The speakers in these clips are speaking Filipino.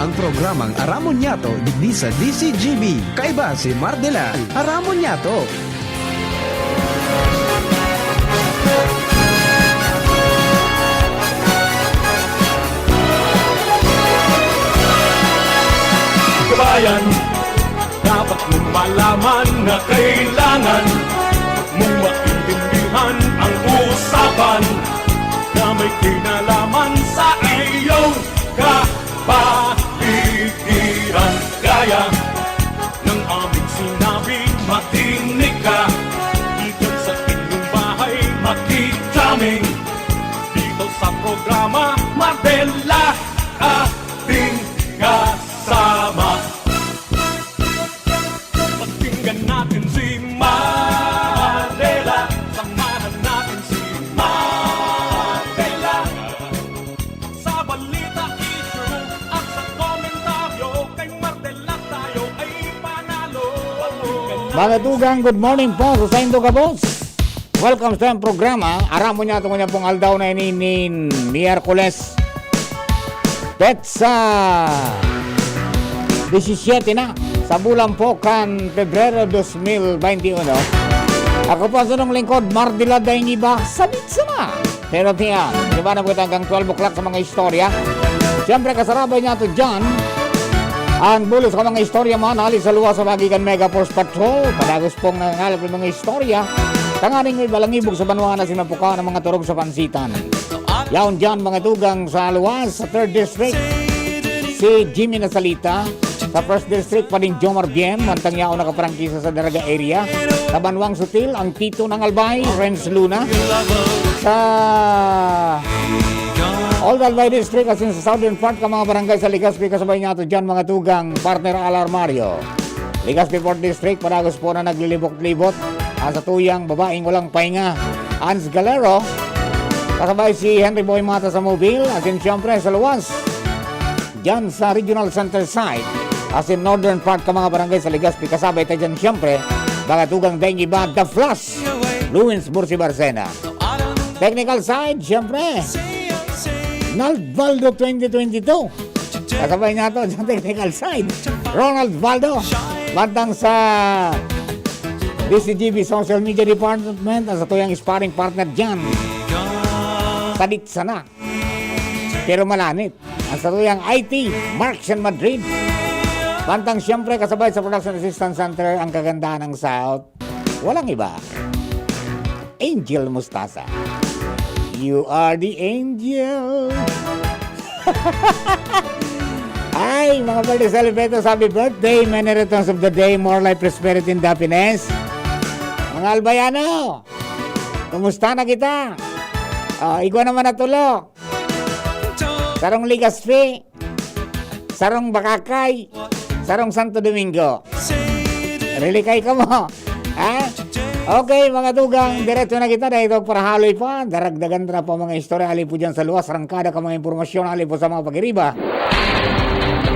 ang programang Aramon Yato digdi sa DCGB. Kaiba si Mardelal, Aramon Yato. Kabayan, dapat mong malaman na kailangan mong maintindihan ang usapan na may kinalaman sa iyong kapaligiran. Gaya ng aming sinabi, makinig ka. Dito sa inyong bahay, makikaming. Dito sa programa, Mardela, ating kasama. Pakinggan natin si Mardela, samahan natin si Mardela. Sa balita, issue at sa komentaryo, kay Mardela tayo ay panalo. Mga tugang, good morning po sa Sainto Kabos. Welcome sa programa. Aramon Yato ko niya pong aldaw na ininin Miyerkules. Petsa 17 na sa bulan po kan Pebrero 2021. Ako po sa nung lingkod, Mardela dahil iba, sabit sana. Pero tiyan, di ba na po hanggang 12 o'clock sa mga istorya? Siyempre kasarabay niya ito dyan. Ang bulos ka mga istorya man, halis sa luwas sa magikan Mega Force Patrol. Padagos pong nangangalap ng mga istorya. Tanganing may balangibog sa banwa na sinapuka ng mga turog sa pansitan. Yaon dyan mga tugang sa luwas sa 3rd District. Si Jimmy Nasalita. Sa 1st District pa din Jomar Bien. Mantang yaon nakaprangkisa sa Daraga area. Sa Banwang Sutil, ang Tito ng Albay, Renz Luna. Sa Old Albay District, as in sa Southern part ka mga barangay sa Legazpi, kasabay niya ito dyan mga tugang partner Alarmario. Legazpi 4th District, padagos po na naglilibot-libot. Sa tuyang babaeng walang pahinga, Ans Galero. Kasabay si Henry Boy Mata sa Mobile. As in siyempre sa luwas dyan sa Regional Center side, as in northern part ka mga barangay sa Legazpi, kasabay tayo dyan siyempre mga tugang dengue ba The Flash, Luwins Bursi Barcena. Technical side siyempre Nalvaldo 2022, kasabay nga to dyan technical side Ronald Valdo. Bantang sa DCGB Social Media Department, sa tuyang sparring partner dyan kadit sana pero malanit ang sa tuyang IT Marks and Madrid. Bantang siyempre kasabay sa Production Assistance Center ang kagandahan ng South, walang iba, Angel Mustasa. You are the angel. Ay, mga birthday celebrators, happy birthday. Many returns of the day, more life, prosperity, and happiness. Mga albayano, kumusta na kita? Igwa naman natulo. Sarong Legazpi, sarong Bakakay, sarong Santo Domingo. Rilikay ka mo. Ha? Okay, mga tugang, diretso na kita dahil ito para haloy pa. Daragdagan na po mga istorya. Alin po dyan sa luwas, rangkada ka mga impormasyon. Alin po sa mga pag-iriba.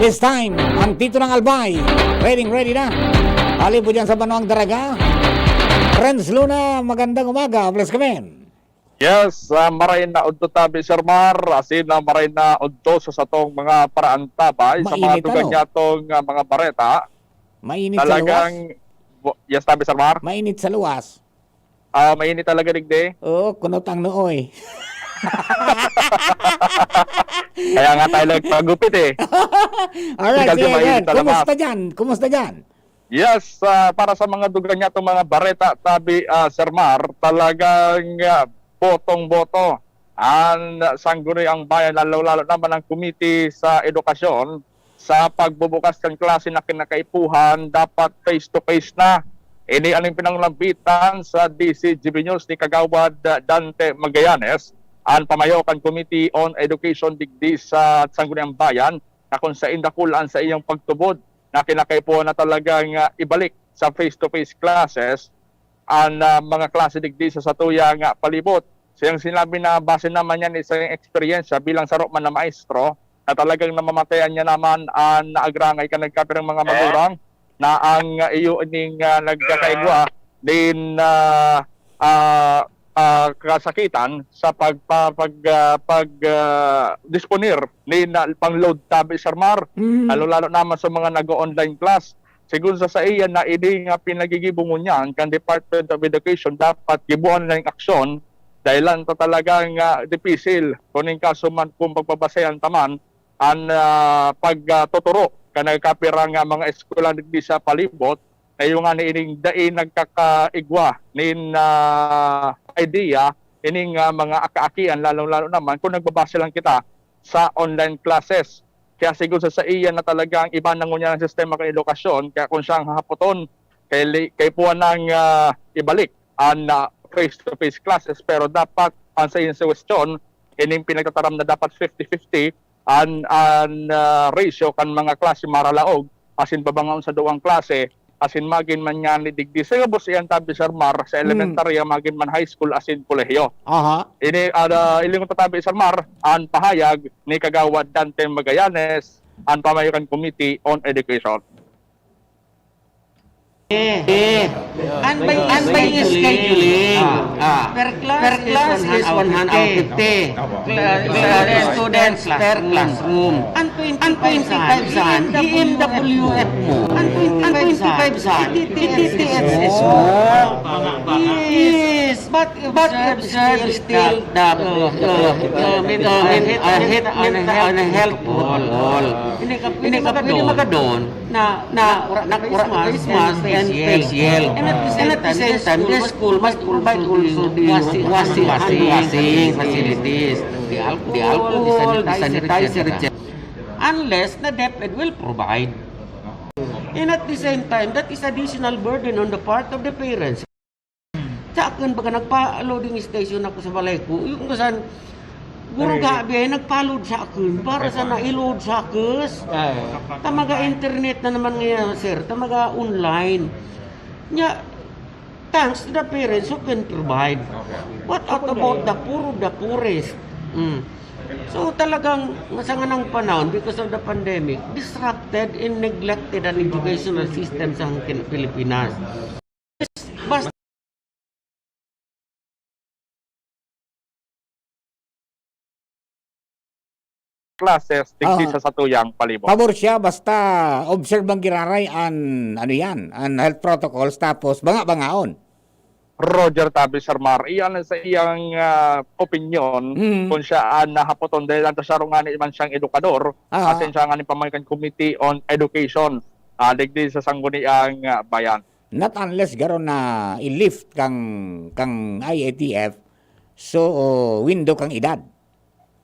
This time, ang Tito ng Albay, ready na. Alin po dyan sa Banwang Daraga. Renz Luna, magandang umaga. Bless kami. Yes, maray na udto tabi Sir Mar, asin na maray na udto sa tong mga paraan tabay sa mga tugan niya tong mga bareta. Mainit talagang, sa luwas? Yes, tabi Sir Mar? Mainit sa luwas. Mainit talaga digdi. Oo, kunot ang nooy. Kaya nga tayo nagpagupit eh. Alright, sige, kumusta dyan? Yes, para sa mga dugan niya itong mga bareta, tabi Sir Mar, talagang botong-boto ang sangguni ang bayan, lalo naman ang komite sa edukasyon sa pagbubukas ng klase na kinakaipuhan, dapat face-to-face na. Ini ang pinanglambitan sa DCGB News ni Kagawad Dante Magallanes, ang Pamayokan Committee on Education digdi sa sangguniang bayan, na kung sa indakulan sa iyong pagtubod na kinakaipuhan na talagang ibalik sa face-to-face classes ang mga klase digdi sa satuyang palibot. Siyang sinabi na base naman yan sa eksperyensya bilang sarok man na maestro, na talagang namamatayan niya naman ang naagrangay ka nagkapirang mga magurang na ang iyo ning nagkakaigwa din kasakitan sa disponir ni na pang-load tabi Sir Mar, lalo naman sa mga nag-online class. Siguro sa iya na ini nga pinagigibong niyan kan Department of Education dapat gibuan na ng aksyon dahilan to talagang dipisil kuning kaso man kung pagbabasehan taman ang pagtuturo kanang kapira nga mga eskwela digdi sa palibot ayo nga niining dai nagkakaigwa nin idea ining mga akaakian lalo naman kung nagbabase lang kita sa online classes. Kaya siguro sa iya na talagang iba nang ngunya ng sistema ng edukasyon, kaya kung siyang hahapoton, kay puwan nang ibalik ang face-to-face classes, pero dapat ang sa question, ining pinagtataram na dapat 50-50 ang ratio kan mga klase maralaog, asin babangaon sa duwang klase, asin magin man nga ni digdi. Sa bus iyan tabi Sir Mar, sa elementary, magin man high school, asin kolehiyo. Ini ilingon tatabi Sir Mar, ang pahayag ni Kagawad Dante Magallanes, ang Pamayakan Committee on Education. And by scheduling, per class is 150 students per classroom. And 25 saan, EMWF mo. And 25 saan, TTS mo. Yes, but observe still the unhelpful. Hindi ka pwede magadoon na Christmas and facial. And at the same time, the school must provide also the washing facilities, the alcohol, the sanitizer, etc. Unless the DepEd will provide. And at the same time, that is additional burden on the part of the parents. Sa akin, baka nagpa-loading station ako sa balay ko, yung kasan, guro gabi ay nagpa-load sa akin para sa na-load sa akin. Tamaga internet na naman ngayon, sir. Tamaga online. Nya, thanks to the parents who can provide. What about the poorest? So talagang masangan ng panahon because of the pandemic, disrupted and neglected ang educational system sa Pilipinas. Basta Classes digdi sa satuyang palibot. Pabor siya basta observe ang giraray an health protocols tapos bangaon. Roger Tabi Sir Mar, iyan sa iyang opinion kung siya nahapoton dahil ang tasaro nga man siyang edukador asin siya nga ni Pamayakan Committee on Education digdi sa sangguniang bayan. Not unless garon na i-lift kang IATF so window kang edad.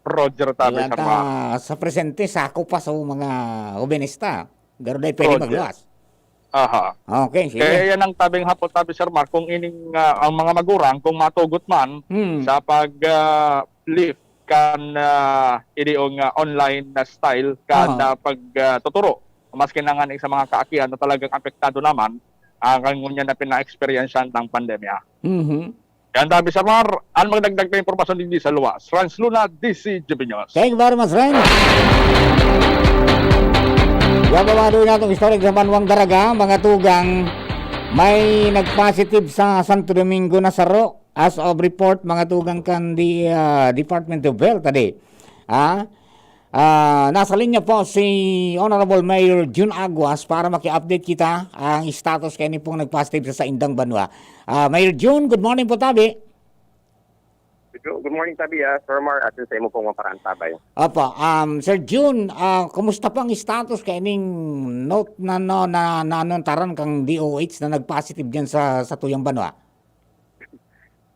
Roger Tabi Sir Mar. Sa presente sako pa sa mga obenista. Garon ay pwede magluwas. Aha. Okay, sige. Kaya yan ang tabing hapon tabi Sir Mar kung ining ang mga magurang kung matugot man sa pag-lift kan idiong online na style kan pagtuturo maski na nga sa mga kaakian na talagang apektado naman ang kangunya na pina-experiencean ng pandemya. Yan tabi Sir Mar, ang magdagdag na impormasyon din sa luwas. Franz Luna, DCGB News. Thank you very much, Ren. Gabawado na itong historic sa Banwang Daraga, mga tugang may nag-positive sa Santo Domingo na saro. As of report, mga tugang kan di Department of Health today. Nasa linya po si Honorable Mayor June Aguas para maki-update kita ang status kaya ni pong nag-positive sa Indang Banwa. Mayor June, good morning po tabi. Good morning, Tabi. Sir Mar, at sa imo pong maparaan tabay. Opo, Sir June, kumusta po ang status kay ning note na nanontaran kang DOH na nag-positive diyan sa Tuyang Banwa?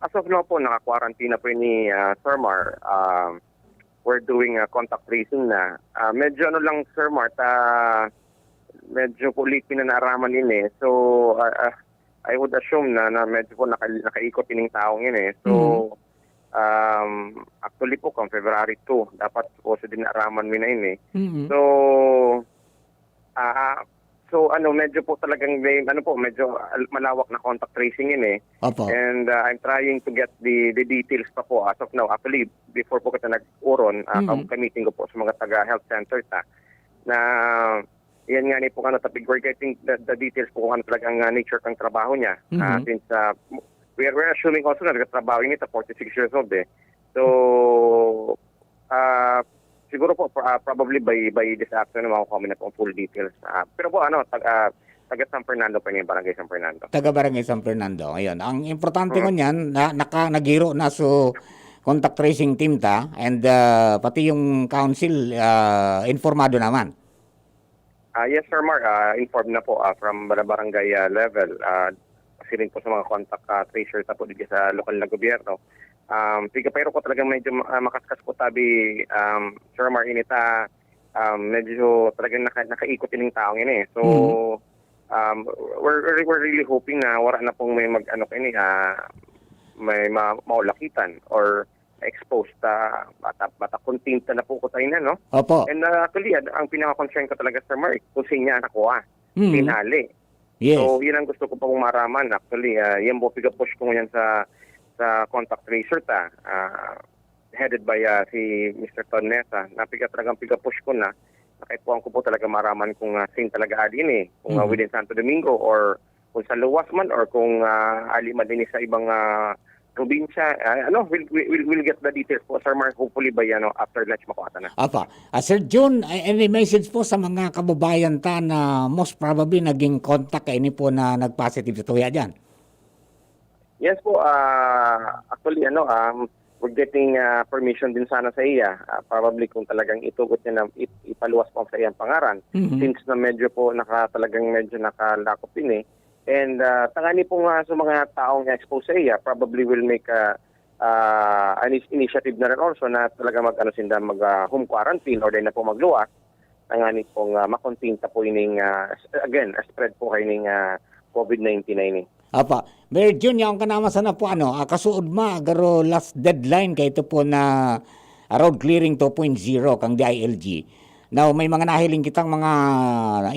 As of now po, naka-quarantine na po ni Sir Mar. We're doing contact tracing na. Medyo lang, Sir Mar, medyo po late pinanaraman din eh. So, I would assume na medyo po nakaikot ining taong yun eh. So, actually po kung February 2 dapat po sa dinaraman mi na yun eh. So medyo po talagang medyo malawak na contact tracing yun eh. Opo. And I'm trying to get the details pa po as of now. Actually before po kita nag-uron, ka-meeting ko po sa mga taga-health center na yan nga ni po tapig we're getting the details po kung ano talagang nature ng trabaho niya. Since we're assuming also na nagtatrabaho yun ito, 46 years old eh. So, siguro po, probably by this afternoon, makukuha na po ang full details. Pero po, taga San Fernando pa niya, Barangay San Fernando. Taga Barangay San Fernando. Ayun. Ang importante ko niyan, nagiro na so contact tracing team ta and pati yung council informado naman. Yes, Sir Mark, informed na po from barangay level. Kasi rin po sa mga contact tracers na po dito sa lokal na gobyerno. Pero ko talagang medyo makaskas po tabi, Sir Mark, inita medyo talagang nakaikot yung taong yun eh. So, we're really hoping na wala na pong may may maulakitan or exposed bata content na po ko tayo na, no? Opo. And actually, ang pinaka-concern ko talaga, Sir Mark, kung saan niya nakuha, pinali. Yes. So, yun ang gusto ko pong maraman. Actually, yan po, push ko ngayon sa contact tracer headed by si Mr. Tonesa. Talagang push ko na. Nakaipuan ko po talaga maraman kung saan talaga adin eh. Kung within Santo Domingo or kung sa luwas man or kung ali man din sa ibang probinsya. We'll get the details po, Sir Mark. Hopefully by after lunch makuha na. Apa. Sir June, any message po sa mga kababayan ta na most probably naging contact ini po na nag-positive sa tuya dyan? Yes po, actually we're getting permission din sana sa iya. Probably kung talagang itugot niya na ipaluwas po sa iyang pangaran. Since na medyo po talagang medyo nakalakop din eh. And tangani po nga sa mga taong expose sa iya, probably will make an initiative na rin also na talaga mag-home quarantine or na po magluwas. Tangani pong makontinta po ining, again, spread po kayo ng COVID-19 na ini. Apa. Mayor June, yung kanama sana po kasuod garo last deadline kay ito po na road clearing 2.0 kang DILG. Now, may mga nahiling kitang mga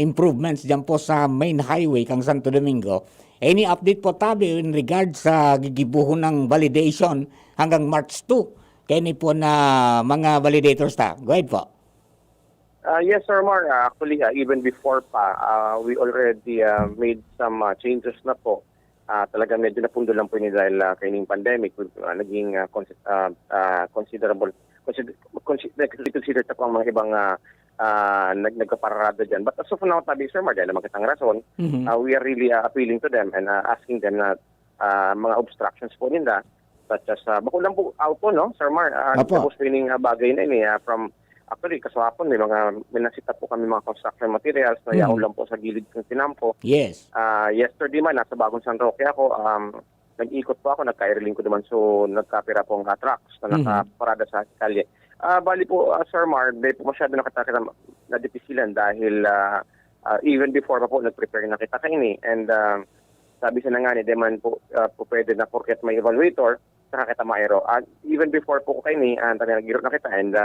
improvements dyan po sa main highway kang Santo Domingo. Any update po tabi in regards sa gigibuhon ng validation hanggang March 2? Kaya ni po na mga validators ta. Go ahead po. Yes, Sir Mar. Actually, even before pa, we already made some changes na po. Talaga medyo napundo lang po yun dahil kaining pandemic, naging considerable. Consider po ang mga ibang nagkaparada dyan. But as of now, tabi, Sir Mar, dahil naman kitang rason, we are really appealing to them and asking them na mga obstructions po nila, such as, bako lang po auto, no, Sir Mar? Tapos po yung bagay na yun from actually, kaswapon, may nasita po kami mga construction materials na yaon lang po sa gilid ng tinampo. Yes. Yesterday man, nasa Bagong San Roque ako, nag-ikot po ako, nagka-airlink ko naman, so nagkapira po ang trucks na nakaparada sa kalye. Bali po, Sir Mar, di po masyado nakatakita na dipisilan dahil even before pa po, nag-prepare na kita kaini. And sabi sa nga ni, di man po pwede na porket may evaluator, saka kita maero. Even before po ko kaini, nag-giro na kita and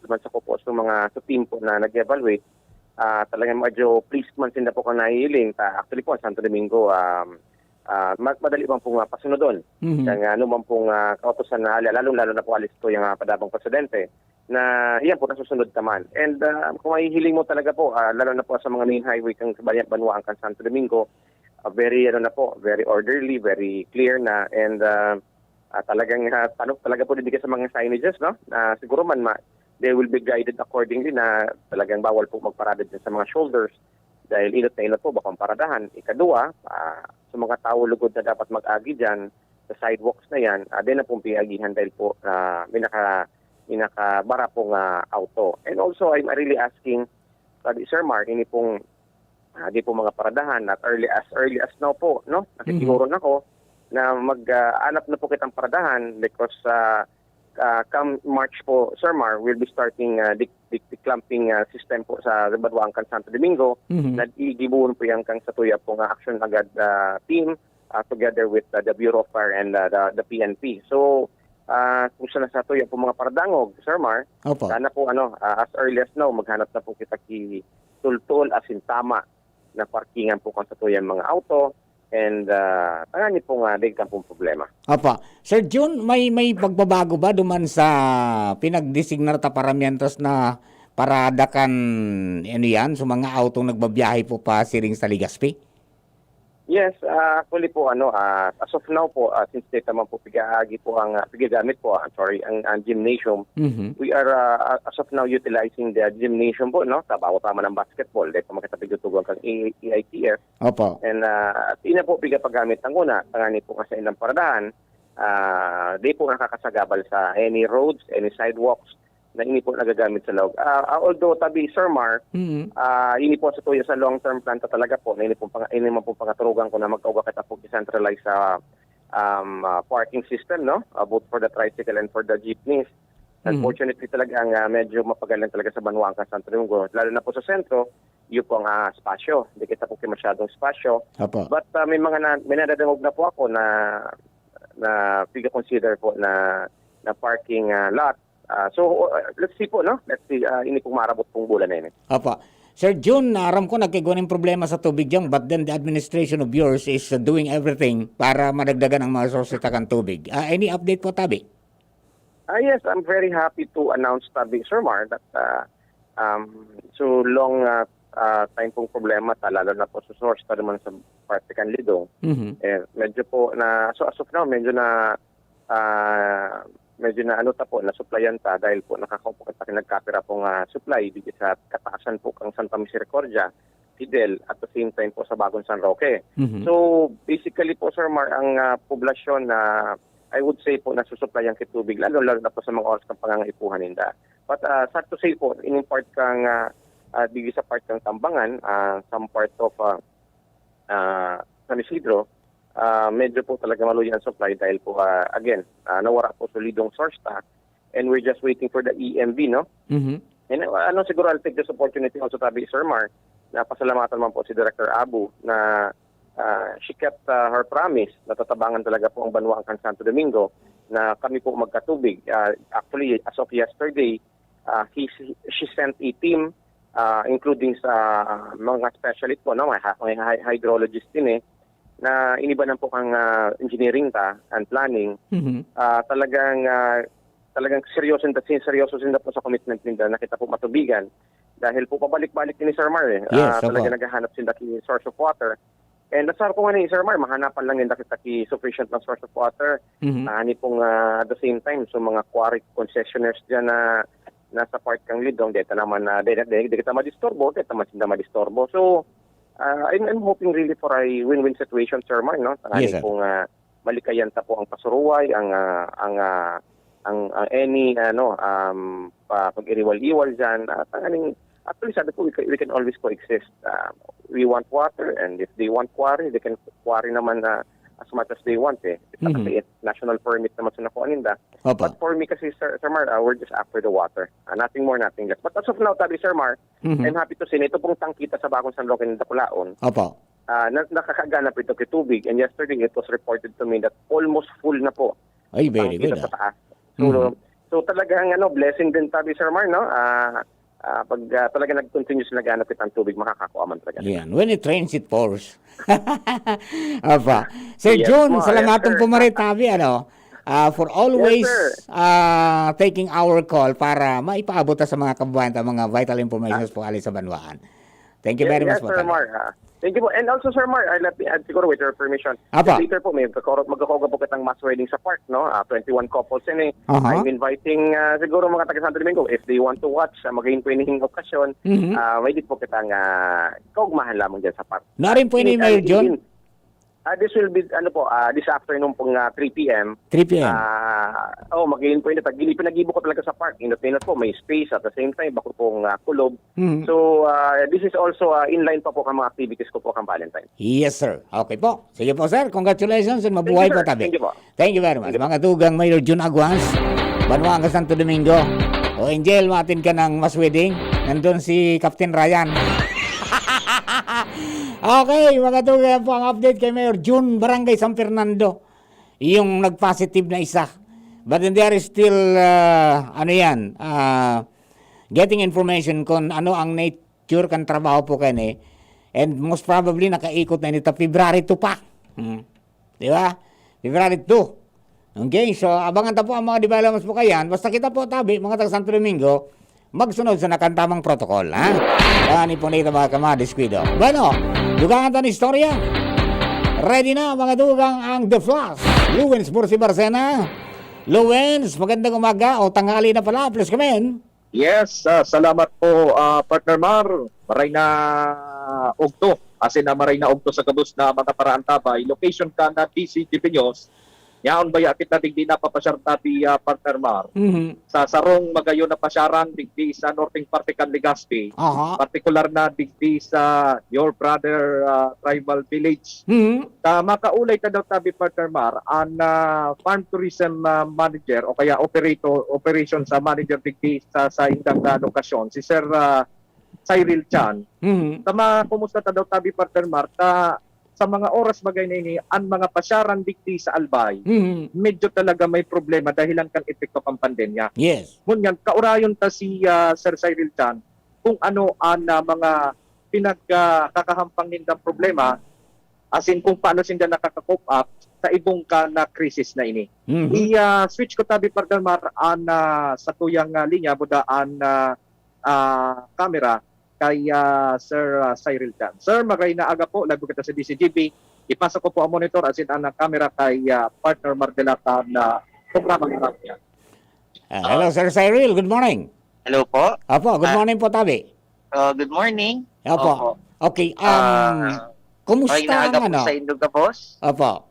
naman sa po sa mga sa team po na nag-evaluate, talagang medyo pleased man sila po kung nahihiling. Actually po, Santo Domingo, madali man pong pasunod doon. Kaya man pong kautosan na lalong-lalo na po alis po yung padabang presidente na iyan po nasusunod naman. And kung mahihiling mo talaga po, lalo na po sa mga main highway kang Banwaan kang Santo Domingo, very very orderly, very clear na, and talagang talaga po dito sa mga signages, no? Siguro man they will be guided accordingly na talagang bawal po magparada dyan sa mga shoulders dahil inot na inot po bakang paradahan. Ikadua, sa mga tao lugod na dapat mag-agi dyan sa sidewalks na yan, din na pong piagihan dahil po may nakabara pong auto. And also, I'm really asking, Sir Mark, hindi pong di po mga paradahan at early as now po, no? Nakisiguro na ko na mag-anap na po kitang paradahan because come March po, Sir Mar, we'll be starting the clamping system po sa Banwaan kang Santo Domingo. Nag-igibuhon po yan kang sa tuya pong action agad team together with the Bureau of Fire and the PNP. So, kung saan sa tuya po mga paradangog, Sir Mar, sana po as early as now, maghanap na po kita tultul as in tama na parkingan po kang sa tuya mga auto. And tangan niyo po dagdag pong problema. Apa. Sir June, may pagbabago ba duman sa pinagdesignar ta paramientos na parada kan yan, so mga autong nagbabiyahe po pa siring sa Legazpi? Yes, actually po as of now po since data man po pigagamit po ang gymnasium. We are as of now utilizing the gymnasium po no tabaw tama ng basketball dahil makatapigutugan kang EITF. Opo. And ina po pigapagamit ang una tangani po kasi ilang paradaan di po nakakasagabal sa any roads, any sidewalks na ini po nagagamit sa loob. Although tabi Sir Mar, ini po sa tuya sa long-term plan talaga po, na ini po pangaturugan ko na magkauga kita po decentralize sa parking system, no? Both for the tricycle and for the jeepneys. Unfortunately talaga ang medyo mapagalan talaga sa Banwanga, Santo Domingo, lalo na po sa sentro, yun po ang spasyo. Hindi kita po masyadong spasyo. Opo. But may nadadangog na po ako na piga-consider po na parking lot. So, let's see po, no? Let's see, ini pong marabot pong bulan na yun. Opo. Sir June, aram ko nagkiguning problema sa tubig dyan, but then the administration of yours is doing everything para madagdagan ang mga sources ng tubig. Any update po, Tabi? Yes, I'm very happy to announce, Tabi, Sir Mar, that so long time pong problema, lalo na po sa source, pa naman sa Partikan Lidong. Medyo po so as of now, medyo na na supplyan ta dahil po nakakaupo kita nagkapira pong supply dito sa kataasan po kang Santa Misericordia, Fidel, at the same time po sa Bagong San Roque. So basically po Sir Mar, ang poblasyon na I would say po nasusuplayan kitubig lalo na po sa mga oras ng pangangaipuhan nila. But sad to say po, in part kang dito sa part ng Tambangan, some part of San Isidro, medyo po talaga maluya ang supply dahil po again nawara po solidong source ta and we're just waiting for the EMV, no? And siguro I'll take this opportunity also Tabi Sir Mar na pasalamatan man po si Director Abu na she kept her promise na tatabangan talaga po ang Banwang Santo Domingo na kami po magkatubig. Actually as of yesterday she sent a team including sa mga specialist po, no? May hydrologist din na inibanan po ang engineering and planning. Talagang seryoso din po sa commitment nila na kita po matubigan dahil po pabalik-balik din ni Sir Mar Yes, talaga naghahanap sila ki source of water. And nasar ko nga ni Sir Mar, mahanapan lang nila kita ki sufficient na source of water. Ani pong at the same time so mga quarry concessionaires dyan na nasa part kang Lidong, dito naman di kita madisturbo, dito naman sila madisturbo. So I'm hoping really for a win-win situation, Sir Mar, no? Yes, sir. Kung malikayan ta po ang pasuruway, ang any pag-iriwal-iwal diyan, actually sabi ko we can always coexist. We want water and if they want quarry, they can quarry naman as much as they want Kasi national permit naman sa nakuha nila. But for me kasi Sir Mar, we're just after the water. Nothing more, nothing less. But as of now, Tabi Sir Mar, I'm happy to say na ito pong tangkita sa Bagong San Roque ng Dapulaon. Opo. Nakakaganap ito kitubig and yesterday it was reported to me that almost full na po. Ay, very good. Sa taas. So talagang blessing din Tabi Sir Mar, no? Pag talaga nag-continue sila naghanap kitang tubig, makakakuha man talaga. Yan. When it rains, it pours. Apa. Sir Yes, June, ma. salamatong Yes, sir. pumaritabi, for always Yes, taking our call para maipaabot sa mga kababayan ang mga vital information po alis sa Banwaan. Thank you very much Yes, po. Sir Mar. Thank you po. And also, Sir Mar, I'll add siguro with your permission. Apa. Later po, magkakaroga po kitang mass wedding sa park, no? 21 couples yun Aha. I'm inviting siguro mga taga Santo Domingo, if they want to watch, magayon po yung okasyon, may dit po kitang kaugmahan lamang dyan sa park. Narin po ni Mayor John? This will be, this afternoon pong 3 p.m. 3 p.m. Magayon po yun. Pinag-ibo ko talaga sa park. Inot po, may space at the same time, bako pong kulob. So, this is also inline pa po ang mga activities ko po kang Valentine. Yes, sir. Okay po. Sige po, sir. Congratulations and mabuhay Thank you, po sir. tabi. Thank you po. Thank you very much. Mga tugang Mayor June Aguas, Banwanga, Santo Domingo. O Angel, matin ka ng mass wedding. Nandun si Captain Ryan. Okay, mga tugang po ang update kay Mayor June, Barangay San Fernando. Yung nag-positive na isa. But then there is still, getting information kung ano ang nature kan trabaho po kani. And most probably, nakaikot na nito February 2 pa. Di ba? February 2. Okay, so abangan ta po ang mga developments po kayan. Basta kita po tabi, mga taga Santo Domingo, magsunod sa nakantamang protocol, ha? Kani po nito mga kamadisquido. Bueno, dugangan ta ng istorya. Ready na mga dugang ang The Flash. Luwens Bursi Barcena. Luwens, magandang umaga o tanghali na pala. Please come in. Yes, salamat po Partner Mar. Maray na ugto. Asin na maray na ugto sa kabus na mga paraan tabay. Location ka na DC Piños. Yaon ba yakit na digdi na papasyar tabi Partner Mar. Sa sarong magayon na pasyaran digdi sa northing parte kan Legazpi. Aha. Partikular na digdi sa Your Brother Tribal Village. Makaulay ta daw tabi Partner Mar ang farm tourism manager o kaya operations manager digdi sa indang lokasyon si Sir Cyril Chan. Tama, kumusta ta daw tabi Partner Mar sa mga oras bagay na ini ang mga pasyaran digdi sa Albay. Medyo talaga may problema dahil lang kang epekto ng pandemya. Yes. Ngunyan, kaurayon ta si Sir Cyril Chan kung ano ang mga pinagkakahampang nindang problema asin kung paano sinda nakaka-cope up sa ibong na krisis na ini. I-switch ko tabi Partner Mar sa tuyang linya buda ang camera kay Sir Cyril Chan. Sir, magay na aga po, lago kita sa DCGB. Ipasa ko po ang monitor asin ang camera kay Partner Mardelata na programang niya. Hello, Sir Cyril. Good morning. Hello po. Opo, good morning po, tabi. Good morning. Opo. Okay, Ay, kumusta naaga ang po sa Indog Boss. Opo.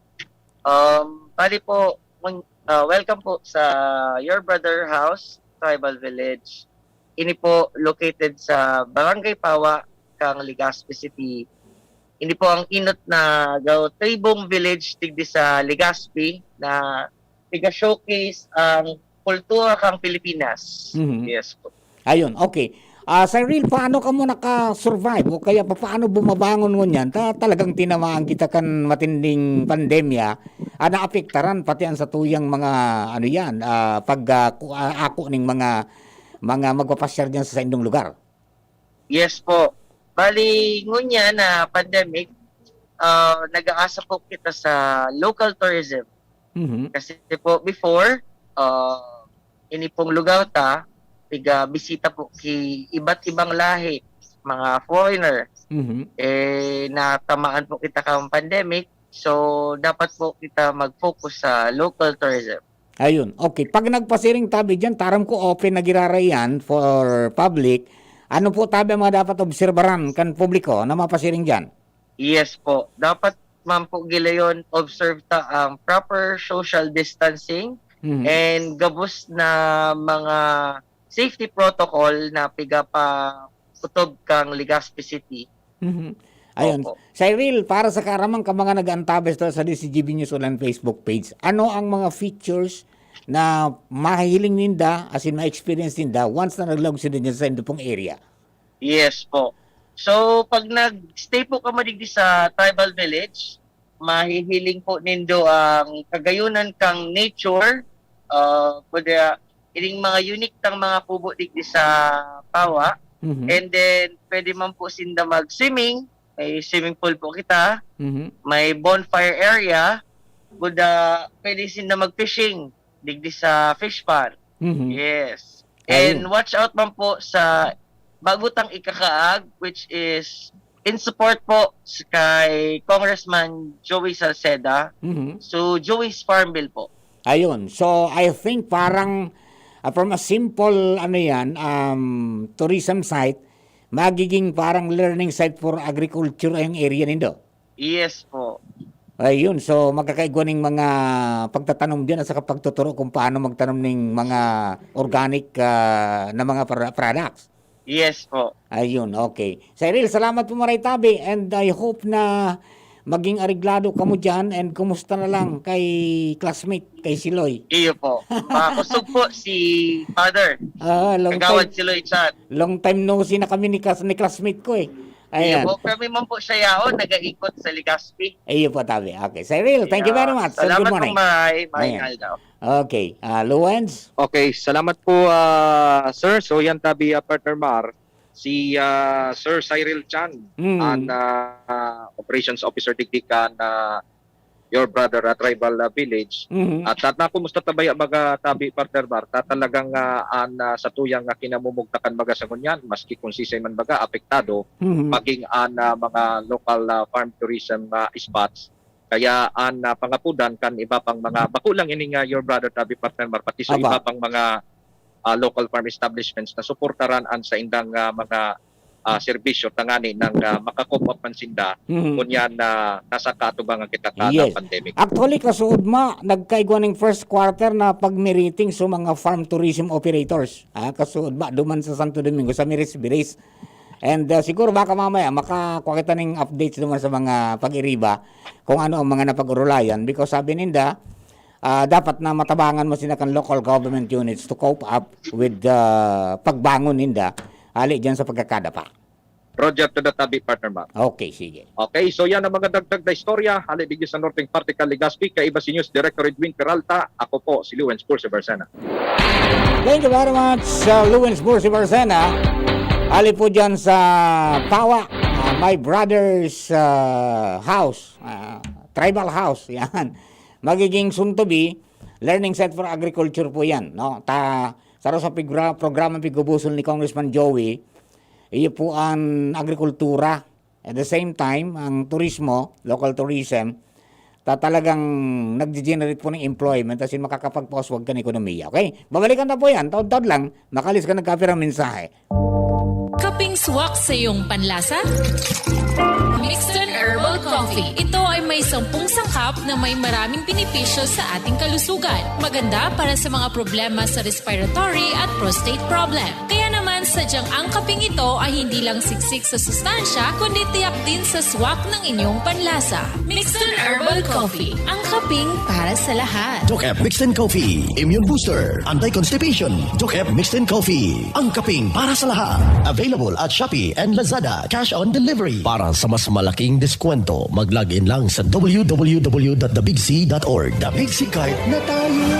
Bali po, welcome po sa Your Brother House, Tribal Village. Ini po located sa Barangay Pawa, kang Legazpi City. Ini po ang inot na Tribong Village tigdi sa Legazpi na tiga-showcase ang kultura kang Pilipinas. Yes po. Ayun, okay. Cyril, paano ka mo naka-survive? O kaya paano bumabangon mo niyan? Talagang tinamaan kita kan matinding pandemya. Naapektaran pati ang sa tuyang mga ako ning mga magpapasyar diyan sa indong lugar. Yes po. Bali, ngunya na pandemic, nag-aasa po kita sa local tourism. Kasi po before, ini pong lugar bisita po ki iba't ibang lahi, mga foreigner. Natamaan po kita kang pandemic, so dapat po kita mag-focus sa local tourism. Ayun, okay. Pag nagpasiring tabi dyan, taram ko open na girarayan for public. Ano po tabi ang mga dapat obserbaran kan publiko na mapasiring dyan? Yes po. Dapat man po gilayon observe ta ang proper social distancing and gabos na mga safety protocol na piga pa kutob kang Legazpi City. Ayun. Opo. Cyril, para sa karamang ka mga nag-antabes sa DCGB News Online Facebook page, ano ang mga features na mahihiling ninda, as in ma-experience ninda, once na nag-log sila dyan sa indupong area? Yes po. So, pag nag-stay po ka madigdi sa Tribal Village, mahihiling po nindo ang kagayunan kang nature, kuda ining mga unique tang mga kubo digdi sa Pawa, and then pwede man po sinda mag-swimming, may swimming pool po kita, may bonfire area, pwede sinda mag-fishing digdi sa fish pond. Yes. And watch out man po sa bagutang ikakaag, which is in support po kay Congressman Joey Salceda. So, Joey's Farm Bill po. Ayun. So, I think parang from a simple tourism site, magiging parang learning site for agriculture ang area nindo. Yes po. Ayun, so magkakaigwa ng mga pagtatanom diyan at saka pagtuturo kung paano magtanom ng mga organic na mga products. Yes po. Ayun, okay. Cyril, salamat po maray tabi and I hope na maging ariglado ka mo dyan and kumusta na lang kay classmate, kay Siloy. Iyo po. Makusog po si Father. Kagawad Siloy Chan. Long time no see na kami ni classmate ko eh. Ayan. Iyo po. Pero may man po siya yaon, nag-aikot sa Legazpi. Iyo po tabi. Okay. Cyril, thank you very much. Salamat good morning. po, Mahay daw. Okay. Luwens? Okay, salamat po sir. So yan tabi Partner Mar, si Sir Cyril Chan, ang operations officer digdikan Your Brother Tribal Village. At kumusta tabay mga tabi Partner Mar, talagang sa tuyang kinamumugtakan baga sa ngunyan, maski kung sisay man baga apektado, maging mga local farm tourism spots Kaya ang pangapudan kan iba pang mga bakulang ini nga your brother tabi partner marpati so Aba. iba pang mga local farm establishments na suportaran an sa indang mga serbisyo tangani ng makakop up man sinda kunyan na nasa katubangan kita kada Yes. pandemic. Actually, kasuod nagkaigwa ng first quarter na pag-meeting sa mga farm tourism operators. Kasuod duman sa Santo Domingo, sa Miris-Biris. And siguro baka mamaya makakuha kita ng updates naman sa mga pag-iriba kung ano ang mga napag-urulayan because sabi ninda dapat na matabangan mo sila kan local government units to cope up with pagbangon ninda ali dyan sa pagkakadapa. Roger to the tabi partner Mark. Okay, sige. Okay, so yan ang mga dagdag na istorya. Hali bigyan sa Northern Particle Legazpi, kaiba si News Director Edwin Peralta. Ako po si Lewin Spurse Barsana. Thank you very much, Lewins Bursi Barsena. Ali po dyan sa Pawa, my brother's house, tribal house, yan. Magiging soon to be, learning set for agriculture po yan. No? Saro sa programa pigubusol ni Congressman Joey, iyo po ang agrikultura. At the same time, ang turismo, local tourism, talagang nag-generate po ng employment kasi makakapag-poswag ka ng ekonomiya. Okay? Babalikan na po yan. Taon-taon lang, makalis ka nagkapirang mensahe. Kaping swak sa iyong panlasa? Mixton Herbal Coffee. Ito ay may 10 sangkap na may maraming benepisyo sa ating kalusugan. Maganda para sa mga problema sa respiratory at prostate problem. Kaya naman sadyang ang kaping ito ay hindi lang siksik sa sustansya, kundi tiyak din sa swak ng inyong panlasa. Mixton Herbal Coffee. Ang kaping para sa lahat. DocEp Mixed Coffee, Immune Booster, Anti-Constipation. DocEp Mixed Coffee, ang kaping para sa lahat. Available at Shopee and Lazada. Cash on delivery. Para sa mas malaking diskwento, mag-login lang sa www.thebigc.org. The Big C Card na tayo!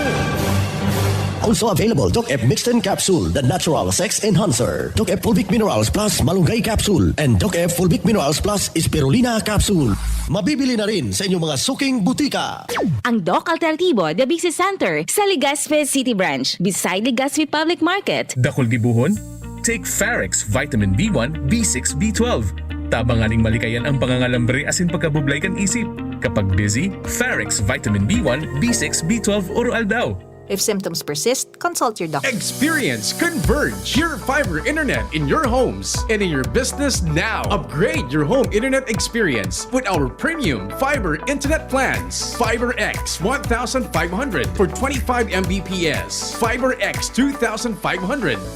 Also available, DocEp Mixed Capsule, the natural sex enhancer. DocEp Fulvic Minerals Plus Malunggay Capsule and DocEp Fulvic Minerals Plus Spirulina Capsule. Mabibili na rin sa inyong mga suking butika. Ang Doc Alternativo, The Big C Center, sa Legazpi City Branch, beside Legazpi Public Market. Dakol gibuhon? Take Farex Vitamin B1, B6, B12. Tabanganing malikayan ang pangangalambre asin pagkabublay kan isip. Kapag busy, Farex Vitamin B1, B6, B12 oral daw. If symptoms persist, consult your doctor. Experience Converge, your fiber internet in your homes and in your business now. Upgrade your home internet experience with our premium fiber internet plans. Fiber X 1500 for 25 Mbps. Fiber X 2500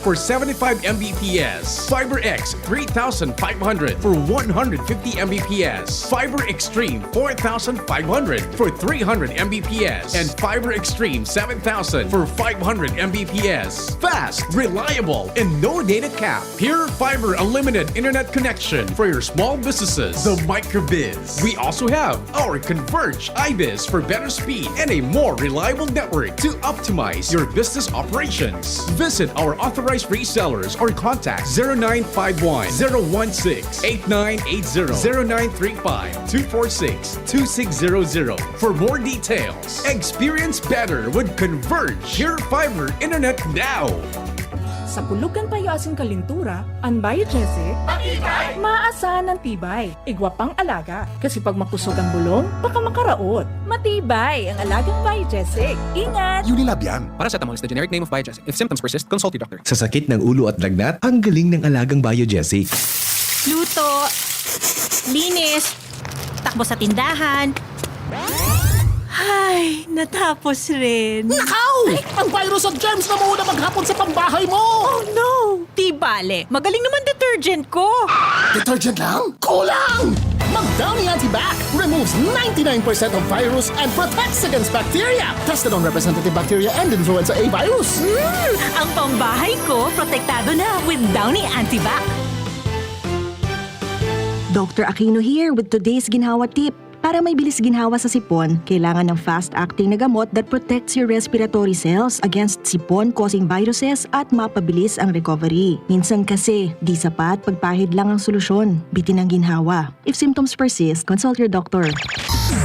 for 75 Mbps. Fiber X 3500 for 150 Mbps. Fiber Extreme 4500 for 300 Mbps. And Fiber Extreme 7000 for 500 Mbps. Fast, reliable, and no data cap. Pure Fiber Unlimited Internet connection for your small businesses. The Microbiz. We also have our Converge iBiz for better speed and a more reliable network to optimize your business operations. Visit our authorized resellers or contact 0951 016 8980 0935 246 2600 for more details. Experience better with Converge your fiber internet now. Sa pulugan payo asing kalintura, ang Biogesic, maaasahan ng tibay, igwa pang alaga. Kasi pag makusog ang bulong, baka makaraot. Matibay ang alagang Biogesic. Ingat! Unilab yan. Paracetamol is the generic name of Biogesic. If symptoms persist, consult your doctor. Sa sakit ng ulo at lagnat, ang galing ng alagang Biogesic. Luto, linis, takbo sa tindahan. Ay, natapos rin. Nakaw! Ang virus at germs na muna maghapon sa pambahay mo! Oh no! Di bale, magaling naman detergent ko. Detergent lang? Kulang! Mag-Downy Antibac removes 99% of virus and protects against bacteria. Tested on representative bacteria and influenza A virus. Ang pambahay ko, protektado na with Downy Antibac. Dr. Aquino here with today's ginhawa tip. Para may bilis ginhawa sa sipon, kailangan ng fast-acting na gamot that protects your respiratory cells against sipon-causing viruses at mapabilis ang recovery. Minsan kasi, di sapat pagpahid lang ang solusyon. Bitin ang ginhawa. If symptoms persist, consult your doctor.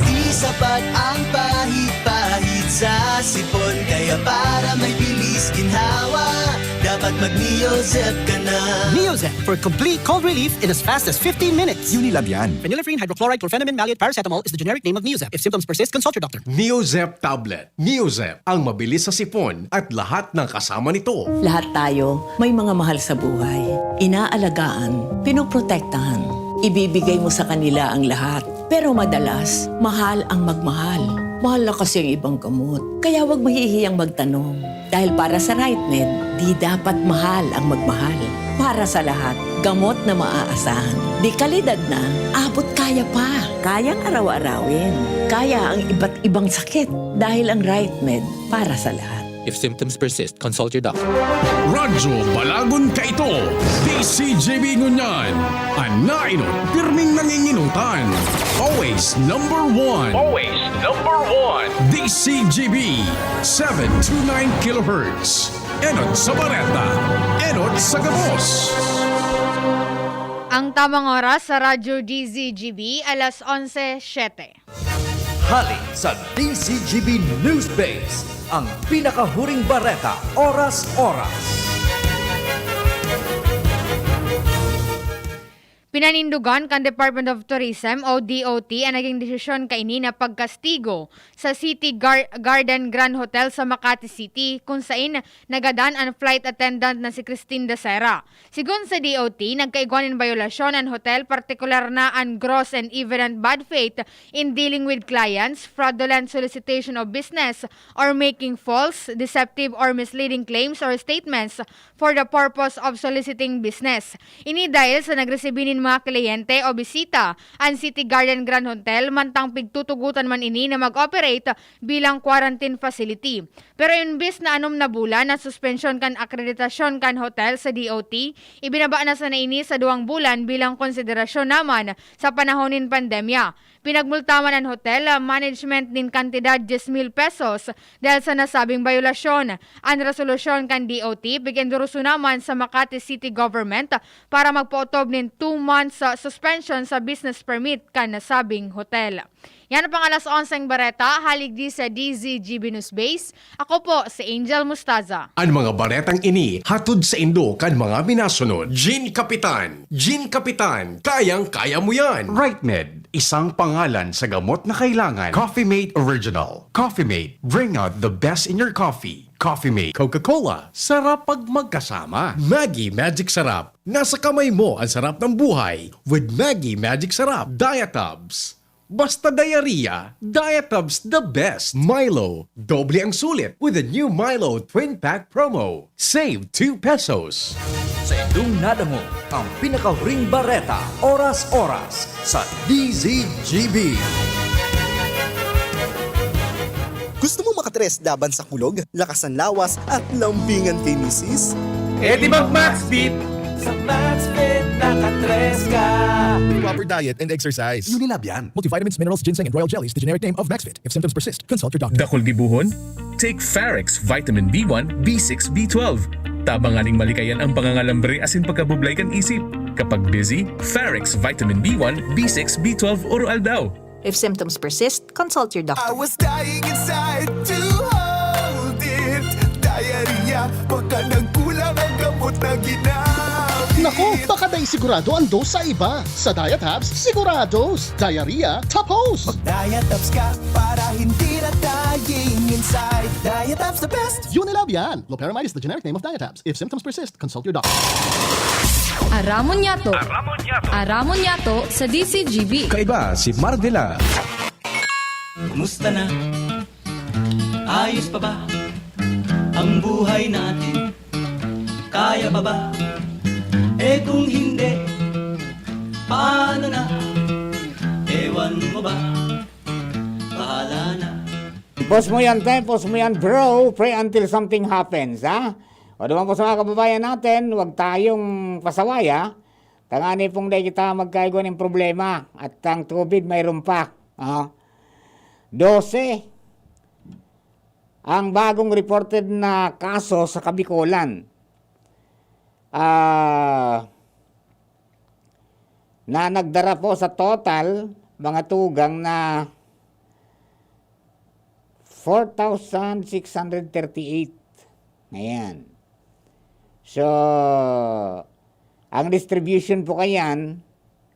Di sapat ang pahid-pahid sa sipon, kaya para may bilis ginhawa, dapat mag-Neozep ka na. Neozep for complete cold relief in as fast as 15 minutes. Unilab yan. Phenylephrine hydrochloride chlorphenamine maleate paracetamol is the generic name of Neozep. If symptoms persist, consult your doctor. Neozep tablet. Neozep, ang mabilis sa sipon at lahat ng kasama nito. Lahat tayo may mga mahal sa buhay. Inaalagaan, pinoprotektahan. Ibibigay mo sa kanila ang lahat. Pero madalas, mahal ang magmahal. Mahal na kasi ang ibang gamot. Kaya huwag mahihiyang magtanong. Dahil para sa RightMed, di dapat mahal ang magmahal. Para sa lahat, gamot na maaasahan. Di kalidad na, abot kaya pa. Kayang araw-arawin. Kaya ang iba't ibang sakit. Dahil ang RightMed para sa lahat. If symptoms persist, consult your doctor. Radyo Balagon ka ito. DCJB Ngunyan. Anainot, pirming nanginginutan. Always number one. Always number one. DCJB 729 kHz. Enot sa Bareta. Enot sa Gabos. Ang tamang oras sa Radyo DZGB, alas 11:07. Hali sa DCGB News Base, ang pinakahuring bareta oras-oras. Pinanindugan kan Department of Tourism o DOT ang naging desisyon kaini na pagkastigo sa City Garden Grand Hotel sa Makati City kung saan nagadan ang flight attendant na si Christine Dacera. Sigun sa DOT, nagkaigwanin violasyon ang hotel, partikular na ang gross and evident bad faith in dealing with clients, fraudulent solicitation of business, or making false, deceptive, or misleading claims or statements for the purpose of soliciting business. Ini dahil sa nagresibinin mga kliyente o bisita ang City Garden Grand Hotel mantang pigtutugutan man ini na mag-operate bilang quarantine facility. Pero imbis na 6 na bulan na suspension kan akreditasyon kan hotel sa DOT, ibinaba na sa naini sa 2 bulan bilang konsiderasyon naman sa panahonin pandemya. Pinagmultaman ang hotel management din kantidad 10,000 pesos dahil sa nasabing violasyon. Ang resolusyon kan DOT pigenduruso naman sa Makati City Government para magpautob nin 2 months suspension sa business permit kan nasabing hotel. Yan ang alas 11 bareta, halig di sa DZGB News Base. Ako po si Angel Mustaza. Ang mga baretang ini, hatod sa Indo kan mga minasunod. Gin Kapitan, kayang-kaya mo yan. RightMed, isang pangalan sa gamot na kailangan. Coffee Mate Original. Coffee Mate, bring out the best in your coffee. Coffee Mate Coca-Cola, sarap pag magkasama. Maggie Magic Sarap, nasa kamay mo ang sarap ng buhay with Maggie Magic Sarap. Diatabs, basta diarrhea, Diatabs the best. Milo, doble ang sulit with the new Milo Twin Pack promo. Save 2 pesos. Sa inyong nadamo, ang pinakahuring bareta oras-oras sa DZGB. Gusto mo makatres laban sa kulog, lakasan lawas at lambingan kay misis? Eh di mag-Maxfit! Sa Maxfit, nakatres ka! Proper diet and exercise. Unilab yan. Multivitamins, minerals, ginseng, and royal jellies, the generic name of Maxfit. If symptoms persist, consult your doctor. Dakol gibuhon? Take Pharax Vitamin B1, B6, B12. Tabanganing malikayan ang pangangalambre asin pagkabublay kan isip. Kapag busy, Pharax Vitamin B1, B6, B12 oral daw. If symptoms persist, consult your doctor. I was dying inside to hold it. Diarrhea, baka nagkulang ang gamot na ginamit. Nako, baka dahil sigurado ang dose sa iba. Sa Diatabs, sigurados. Diarrhea, tapos. Mag-Diatabs ka para hindi na dying inside. Diatabs the best. Unilab yan. Loperamide is the generic name of Diatabs. If symptoms persist, consult your doctor. Aramon Yato. Aramon Yato sa DCGB. Kaiba si Mardela. Musta na? Ayos pa ba ang buhay natin? Kaya pa ba? Eh kung hindi, paano na? Ewan mo ba? Bahala na. Post mo yan, post mo yan, bro. Pray until something happens, ha? O naman po sa mga kababayan natin, huwag tayong pasawaya. Tangani pong dahil kita magkaigo ng problema. At ang COVID mayroon pa. 12 ang bagong reported na kaso sa Kabikulan. Na nagdara po sa total mga tugang na 4,638. Ayan. So, Ang distribution po kayan,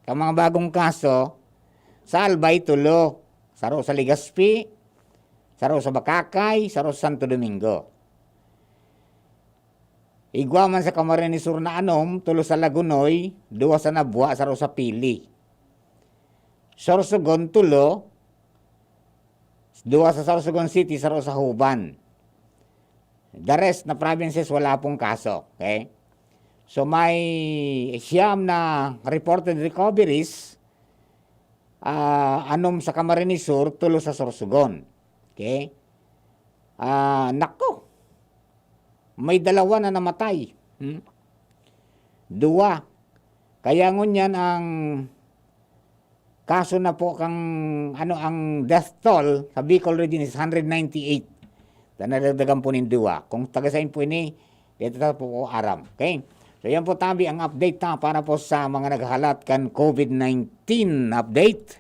ang mga bagong kaso, sa Albay, Tulo, saro sa Legazpi, saro sa Bakakay, saro sa Santo Domingo. Igwa man sa Camarines Sur na anom, tulo sa Lagunoy, duwa sa Nabua, saro sa Pili. Sorsogon, tulo, duwa sa Sorsogon City, saro sa Huban. The rest na provinces, wala pong kaso. Okay? So may siyam na reported recoveries, anom sa Camarines Sur, tulo sa Sorsogon. Okay? Nako, may dalawa na namatay. Dua. Kaya ngunyan ang kaso na po ang death toll sa Bicol region is 198. Nadagdagan po ng dua. Kung tagasain po ini, dito po aram. Okay? So yan po tabi ang update para po sa mga naghahalat kan COVID-19 update.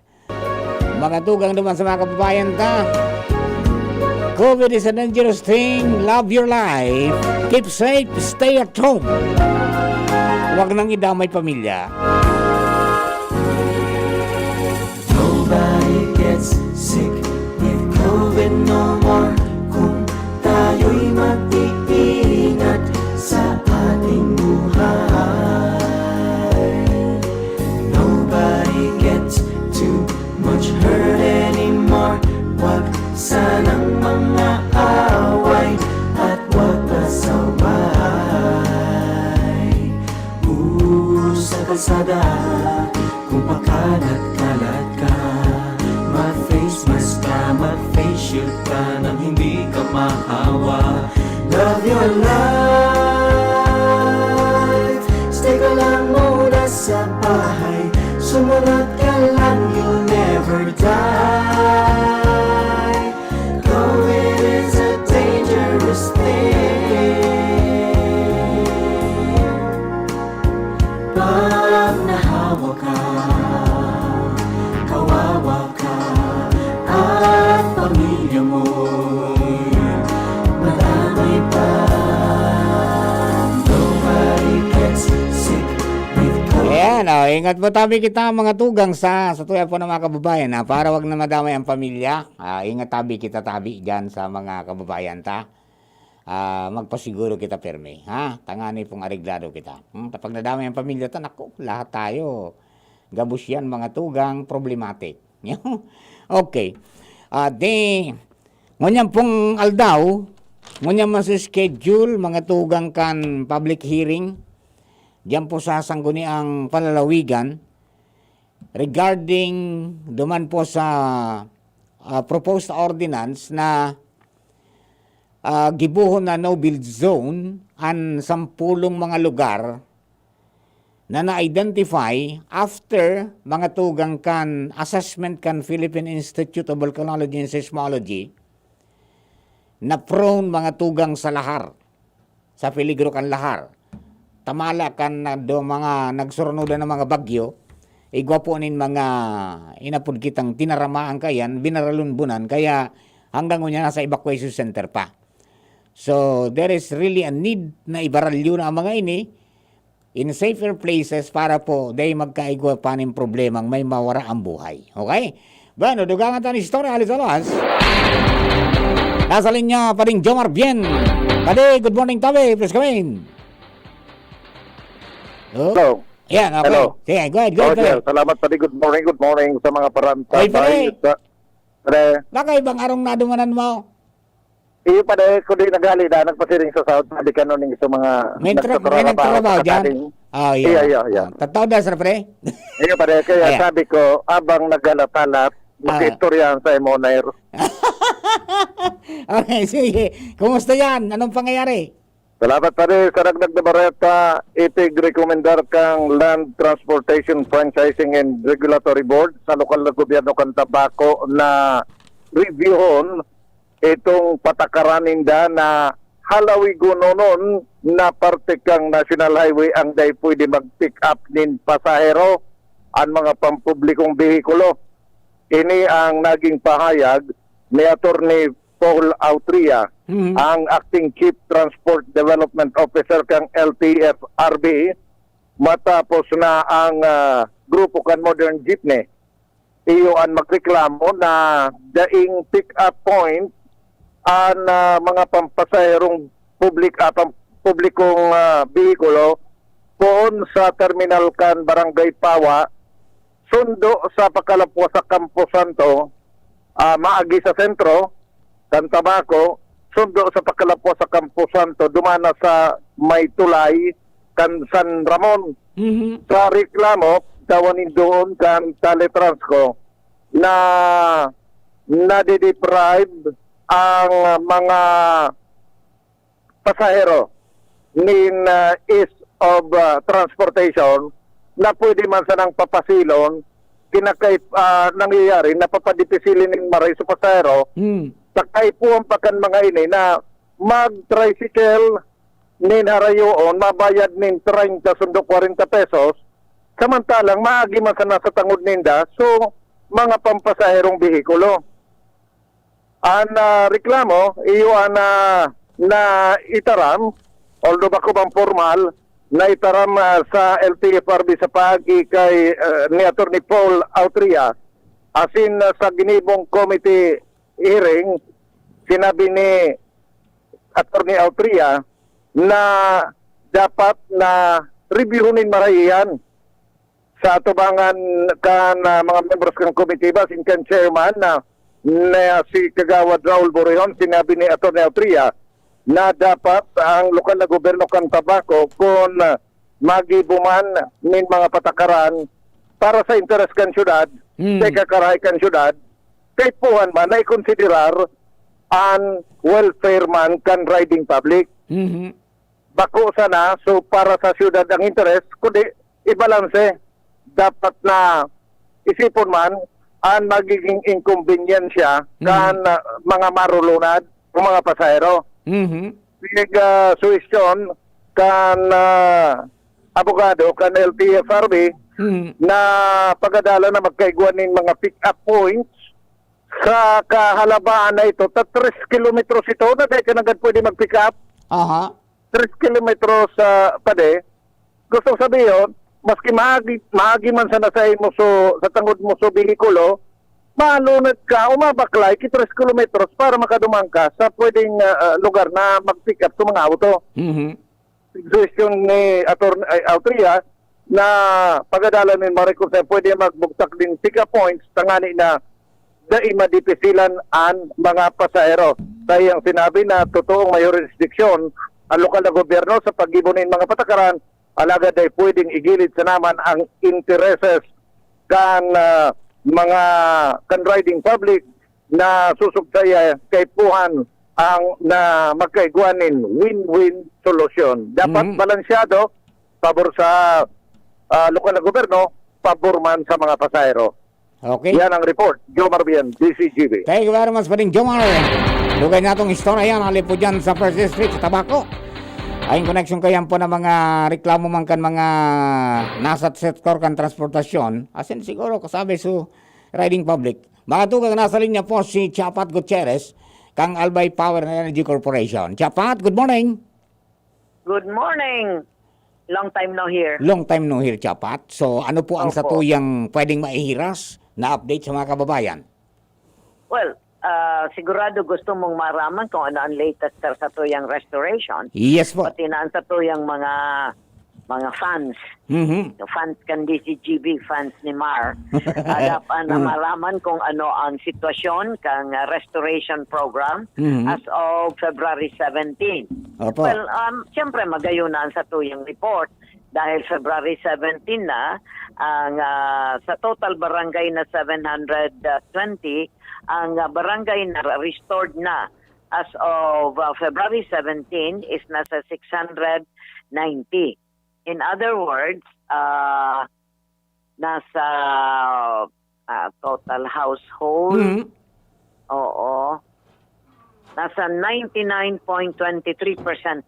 Mga tugang naman sa mga kababayan COVID is a dangerous thing. Love your life. Keep safe. Stay at home. Huwag nang idamay pamilya. Nobody gets sick with COVID no more. Kung tayo'y mag-iingat sa ating buhay. Nobody gets too much hurt anymore. Wag sanang mga away at wag pasaway. Sa kalsada, kung pakalat-kalat ka, ma-face mask ka, ma-face shield ka, nang hindi ka mahawa. Love your life. Stay ka lang muna sa bahay, sumunod ka lang, you'll never die. COVID is a dangerous thing. Pag nahawa ka, kawawa ka, at pamilya mo'y madamay pa. Nobody gets sick with COVID. Ayan, ingat po tabi kita mga tugang sa tuya po ng mga kababayan para wag na madamay ang pamilya. Ingat tabi kita dyan sa mga kababayan magpasiguro kita perme. Tangani pong areglado kita. Kapag nadamay ang pamilya naku, lahat tayo. Gabus yan mga tugang, problematic. Okay. Ngunyan pong aldaw, ngunyan schedule mga tugang kan public hearing. Diyan po sa sangguniang palalawigan regarding duman po sa proposed ordinance na gibuhon na no-build zone an 10 mga lugar na na-identify after mga tugang kan assessment kan Philippine Institute of Volcanology and Seismology na prone mga tugang sa lahar, sa peligro kan lahar. Tamala kan do mga nagsurnudan ng mga bagyo, igwa po nin mga inapod kitang tinaramaan kayan, binaralunbunan, kaya hanggang ngunya nasa evacuation center pa. So, there is really a need na ibaralyo na ang mga ini in safer places para po dahil magkaigwa pa ng problemang may mawara ang buhay. Okay? Bueno, dugangan tayo ni Historia Alisalas. Nasa linya pa rin Jomar Bien. Kade, good morning tabi. Please come in. Hello. Yeah, okay. Hello. Sige, go ahead. Sir. Salamat pati. Good morning sa mga paranta. Ay, baka ibang arong nadumanan mo. Iyo pa dahil ko din nagali na nagpasiring sa South. Sabi ka nun sa mga may nagtrabaho dyan? Iya. Tataw na, sir, pre? Iyo pa dahil kaya sabi ko, abang nagalapalat, mag-istoryahan sa Emonair. Okay, sige. Kumusta yan? Anong pangyayari? Salamat pa rin sa Ragdag de Barreta, itig rekomendar kang Land Transportation Franchising and Regulatory Board sa lokal na gobyerno kan Tabaco na reviewon itong patakaran ninda na halawi gunonon na parte kang National Highway ang day pwede mag-pick up nin pasahero ang mga pampublikong behikulo. Ini ang naging pahayag ni Attorney Paul Autria, ang Acting Chief Transport Development Officer kang LTFRB matapos na ang grupo kan Modern Jeepney iyon magreklamo na daing pick-up point ang mga pampasaherong publikong bihikulo poon sa terminal kan Barangay Pawa sundo sa pakalapwa sa Campo Santo, maagi sa sentro kan Tabaco, sundo sa pakalapwa sa Campo Santo, dumana sa May Tulay kan San Ramon. Sa reklamo tawanin doon kan Teletransco na nade-deprive ang mga pasahero nin ease of transportation na pwede man sa nang papasilon kinakay nangyayari na papadipisilin ng maray sa pasahero sakay po ang pakan mga ini na mag-tricycle nin harayoon mabayad nin 30 sundo 40 pesos samantalang maagi man sa nasa tangod ninda so mga pampasaherong bihikulo ang reklamo iyo na itaram although bako bang formal na itaram sa LTFRB sa pagi kay ni Atty. Paul Autria asin sa ginibong committee hearing sinabi ni Atty. Autria na dapat na reviewin marayan sa atubangan kan mga members ng committee ba sin kan chairman na si Kagawad Raul Borrejon sinabi ni Atty. Autria na dapat ang lokal na gobyerno kan Tabaco kung magibuman min mga patakaran para sa interes kan syudad, sa kakarahay kan syudad, kay puhan man na ikonsiderar ang welfare man kan riding public. Bako sana, so para sa syudad ang interes, kundi ibalanse, dapat na isipon man ang magiging inconvenience kan mga marulunad o mga pasahero. Suwestyon kan abogado kan LTFRB na pagadala na magkaiguan ng mga pick-up points sa kahalabaan na ito. 3 kilometros ito na dahil ka nagad pwede mag-pick up. 3 kilometros pade. Gusto sabihin, maski maagi man sa nasay mo sa tangod mo sa bihikulo, malunod ka, umabaklay, 3 kilometros para makadumang ka sa pwedeng lugar na mag-pick up sa mga auto. Suggestion ni Atty. Autria na pagadala ng Maricor na pwede magbugtak din pick-up points tangani na dai madipisilan ang mga pasahero. Tayo ang sinabi na totoong may jurisdiksyon ang lokal na gobyerno sa pag-ibunin mga patakaran, alagad ay pwedeng igilid sa naman ang intereses kan mga kan-riding public na susugsaya kay puhan ang na magkaiguanin win-win solution. Dapat balansyado, pabor sa lokal na gobyerno, pabor man sa mga pasahero. Okay. Yan ang report. Jomar Bien, DCGB. Thank you very much pa rin, Jomar. Lugay natong istorya yan, halip po dyan sa First District, sa Tabaco. Ayong connection kayan po ng mga reklamo man kan mga nasa sector kan transportasyon. Asin siguro kasabi su riding public. Mga tugang nasa linya po si Chapat Gutierrez, kang Albay Power and Energy Corporation. Chapat, good morning. Good morning. Long time no here. Long time no here, Chapat. So ano po ang satuyang pwedeng maihiras na update sa mga kababayan? Well, sigurado gusto mong maraman kung ano ang latest sa satuyang restoration. Yes po. Pati na ang satuyang mga fans. Fans kan DCGB, fans ni Mar. Dapat na maraman kung ano ang sitwasyon kang restoration program as of February 17. Opo. Well, siyempre magayon na ang satuyang report dahil February 17 na ang sa total barangay na 720 ang barangay na restored na as of February 17 is nasa 690. In other words, nasa total household, nasa 99.23%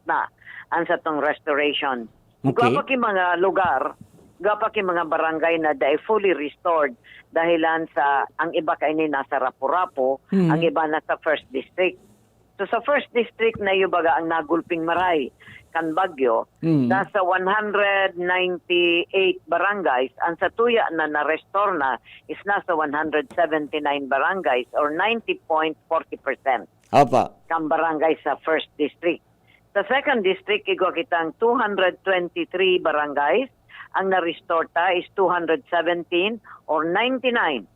na ang satong restoration. Okay. Gapaki mga lugar, gapaki mga barangay na dahil fully restored dahilan sa ang iba kainin nasa Rapu-Rapu, ang iba nasa First District. So sa first district na yubaga ang nagulping maray kan bagyo, nasa 198 barangays, ang sa tuya na na-restore na is nasa 179 barangays or 90.40%. Opo. Kan barangay sa first district. Sa second district, igwa kitang 223 barangays, ang na-restore ta is 217 or 99.09%.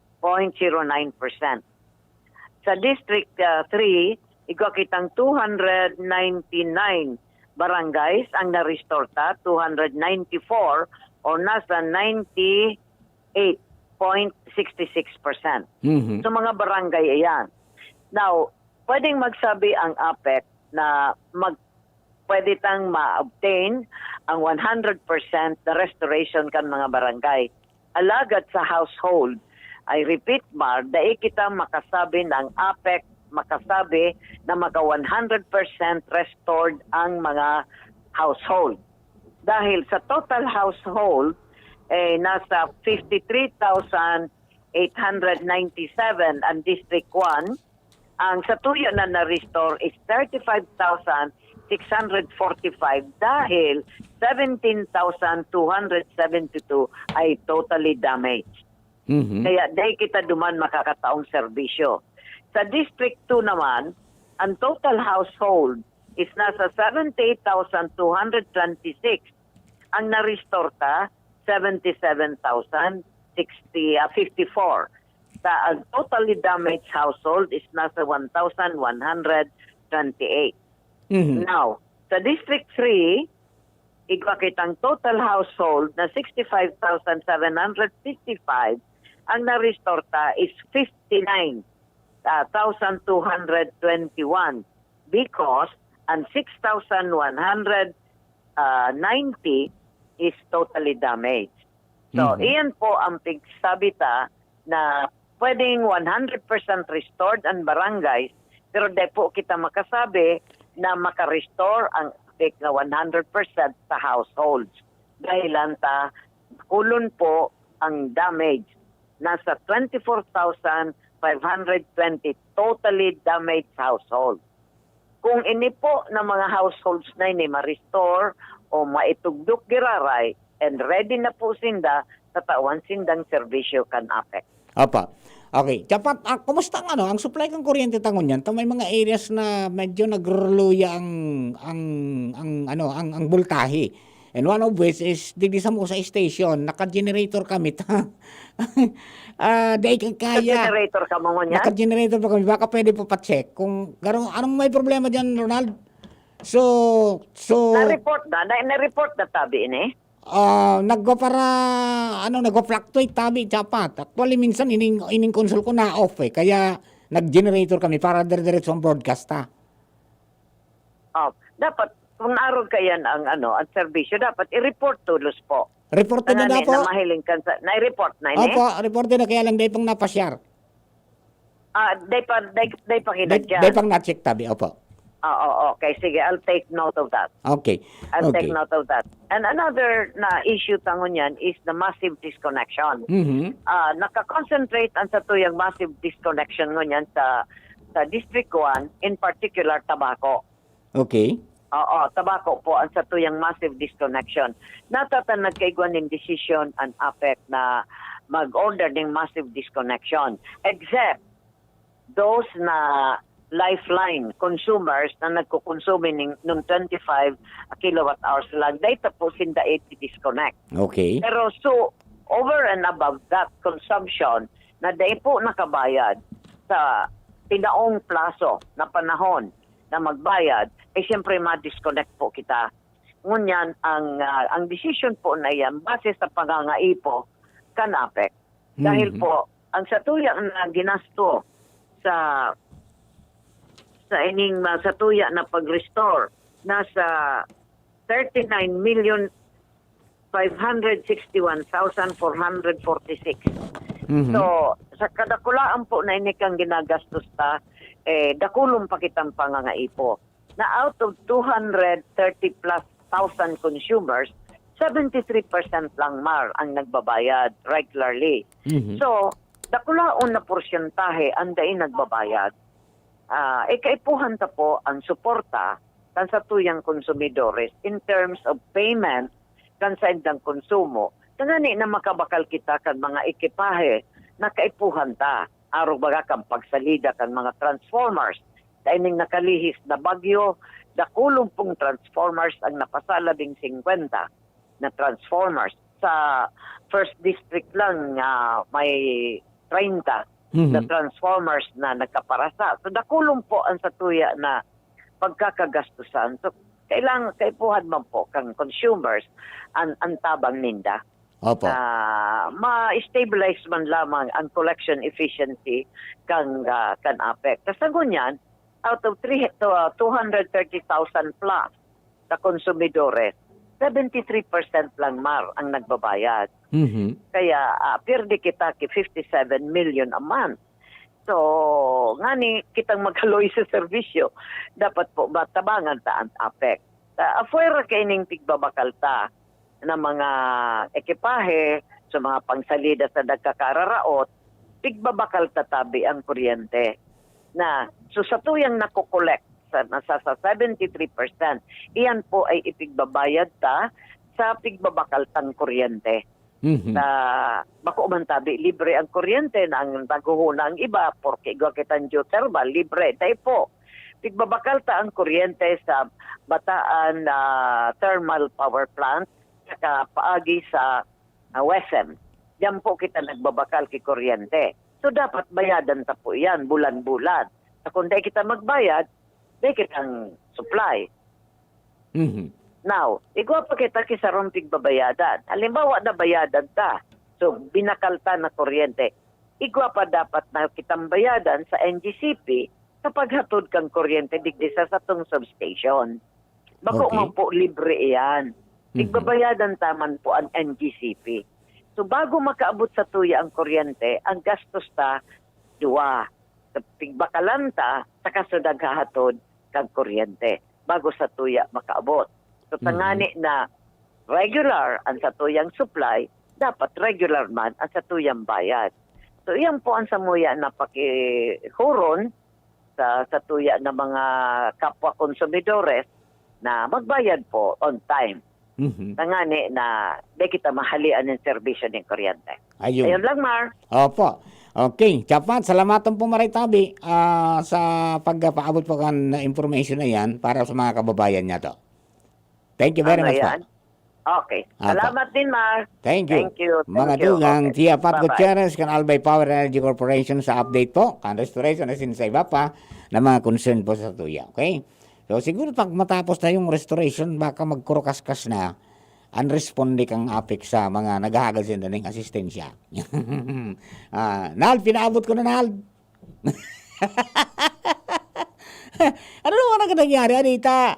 Sa District 3, igwa kitang 299 barangays, ang na-restore ta 294 or nasa 98.66%. So mga barangay ayan. Now, pwedeng magsabi ang APEC na pwede tang ma-obtain ang 100% na restoration kan mga barangay. Alagad sa household, I repeat Mar, dahil kita makasabi ng APEC, makasabi na maka 100% restored ang mga household. Dahil sa total household, nasa 53,897 ang District 1, ang sa tuyo na na-restore is 35,645 dahil 17,272 ay totally damaged. Kaya dahil kita duman makakataong serbisyo. Sa District 2 naman, ang total household is nasa 78,226. Ang na-restore ta, 77,054. Ang totally damaged household is nasa 1,128. Now, sa District 3, igwa kitang total household na 65,755, ang na-restore ta is 59,221 because ang 6,190 is totally damaged. So, iyan po ang pigsabi ta na pwedeng 100% restored ang barangays, pero di po kita makasabi na makarestore ang na 100% sa households. Dahilan ta, kulon po ang damage. Nasa 24,520 totally damaged households. Kung ini po na mga households na ini ma-restore o maitugdok giraray and ready na po sinda, tatawan sindang serbisyo kan APEC. Apa. Okay. Dapat kumusta ang supply ng kuryente tangon yan? May mga areas na medyo nagruluya ang voltahe. And one of which is dito sa Musa Station, naka-generator kami ta. Dahil kaya. Naka-generator ka mo niyan? Naka-generator pa kami. Baka pwede po pa-check kung anong may problema diyan, Ronald. So na-report na tabi ini. Nagwa-fluctuate tabi dapat. Actually minsan ining console ko na off kaya nag-generator kami para diretso ang broadcast ta. Dapat kung naroon kayan ang serbisyo, dapat i-report tulos po. Report na po. Na mahiling kan sa na-report na ini. Opo, report na kaya lang dahil pang napasyar. Day pa kinadyan. Dahil pang na-check tabi, opo. Okay, sige, I'll take note of that. Okay. I'll take note of that. And another na issue tangon yan is the massive disconnection. Naka-concentrate ang sa tuyang massive disconnection ngunyan sa District 1, in particular, tobacco. Okay. Tobacco po ang sa tuyang massive disconnection. Natatanag kaigwan ng decision ang APEC na mag-order ng massive disconnection. Except those na lifeline consumers na nagkukonsume ng 25 kilowatt hours lang, data po sinda 80 disconnect. Okay. Pero so, over and above that consumption, na dahil po nakabayad sa tinaong plaso na panahon na magbayad, siyempre ma-disconnect po kita. Ngunyan, ang decision po na yan, base sa pangangaipo, kan APEC. Dahil po, ang satuya na ginasto sa tuya na pag-restore nasa 39,561,446. So sa kadakulaan po na ini kang ginagastos ta, dakulong pa kitang pangangaipo na out of 230 plus thousand consumers, 73% lang ang nagbabayad regularly. So dakulaon na porsyentahe ang daing nagbabayad. kaipuhan ta po ang suporta kan sa tuyang konsumidores in terms of payment kan sa indang konsumo. Tangani na makabakal kita kan mga ekipahe na kaipuhan ta. Araw baga kang pagsalida kan mga transformers. Daining nakalihis na bagyo, dakulong pong transformers ang napasalabing 50 na transformers. Sa first district lang may 30 na transformers na nagkaparasa. So dakulong po ang satuya na pagkakagastusan. So kaipuhan man po kang consumers ang tabang ninda. Opo. Ma-stabilize man lamang ang collection efficiency kan APEC. Kasagunyan, out of 230,000 plus na konsumidores, 73% lang ang nagbabayad. Kaya pirdi kita ki 57 million a month. So, ngani kitang magkaloy sa serbisyo, dapat po matabangan ta ang APEC. Afuera kaining tigbabakal ta na mga ekipahe sa mga pangsalida sa dagkakararaot, tigbabakal tatabi ang kuryente. So sa tuyang nakukolekt nasa 73%, iyan po ay ipigbabayad ta sa pigbabakal tang kuryente. Bako man tabi, libre ang kuryente na ang naguhuna ang iba, porque igwa kitang geothermal, libre. Dahil po, pigbabakal ta ang kuryente sa Bataan Thermal Power Plant, saka paagi sa WESM. Diyan po kita nagbabakal ki kuryente. So dapat bayadan ta po yan, bulan-bulan. So kung di kita magbayad, di kitang supply. Now, igwa pa kita kisarong pigbabayadan. Halimbawa na bayadan ta, so binakal ta na kuryente. Igwa pa dapat na kitang bayadan sa NGCP kapag hatod kang kuryente digdi sa satong substation. Bako man po libre iyan. Igbabayadan taman po ang NGCP. So bago makaabot sa tuya ang kuryente, ang gastos ta, 2. Sa pigbakalan ta, saka sa daghahatod kang kuryente bago sa tuya makaabot. So tangani na regular ang sa tuyang supply, dapat regular man ang sa tuyang bayad. So iyan po ang samuya na pakihuron sa tuya ng mga kapwa konsumidores na magbayad po on time. Tangani na di kita mahalian ng serbisyo ng kuryente. Ayun lang, Mar. Opo. Okay. Chapat, salamatan po Maray Tabi sa pagpaabot po kan information na yan para sa mga kababayan niya to. Thank you very much po. Okay. Salamat din, Mar. Thank you. Thank you. Mga tugang Tia Pat Gutierrez kan Albay Power Energy Corporation sa update po kan restoration na sa iba pa na mga concern po sa tuya. Okay? So siguro pag matapos na yung restoration, baka magkurukaskas na unresponde kang APEC sa mga naghahagad sa ng asistensya. Nal, pinaabot ko na, Nal. Ano naman ang nangyari, Anita?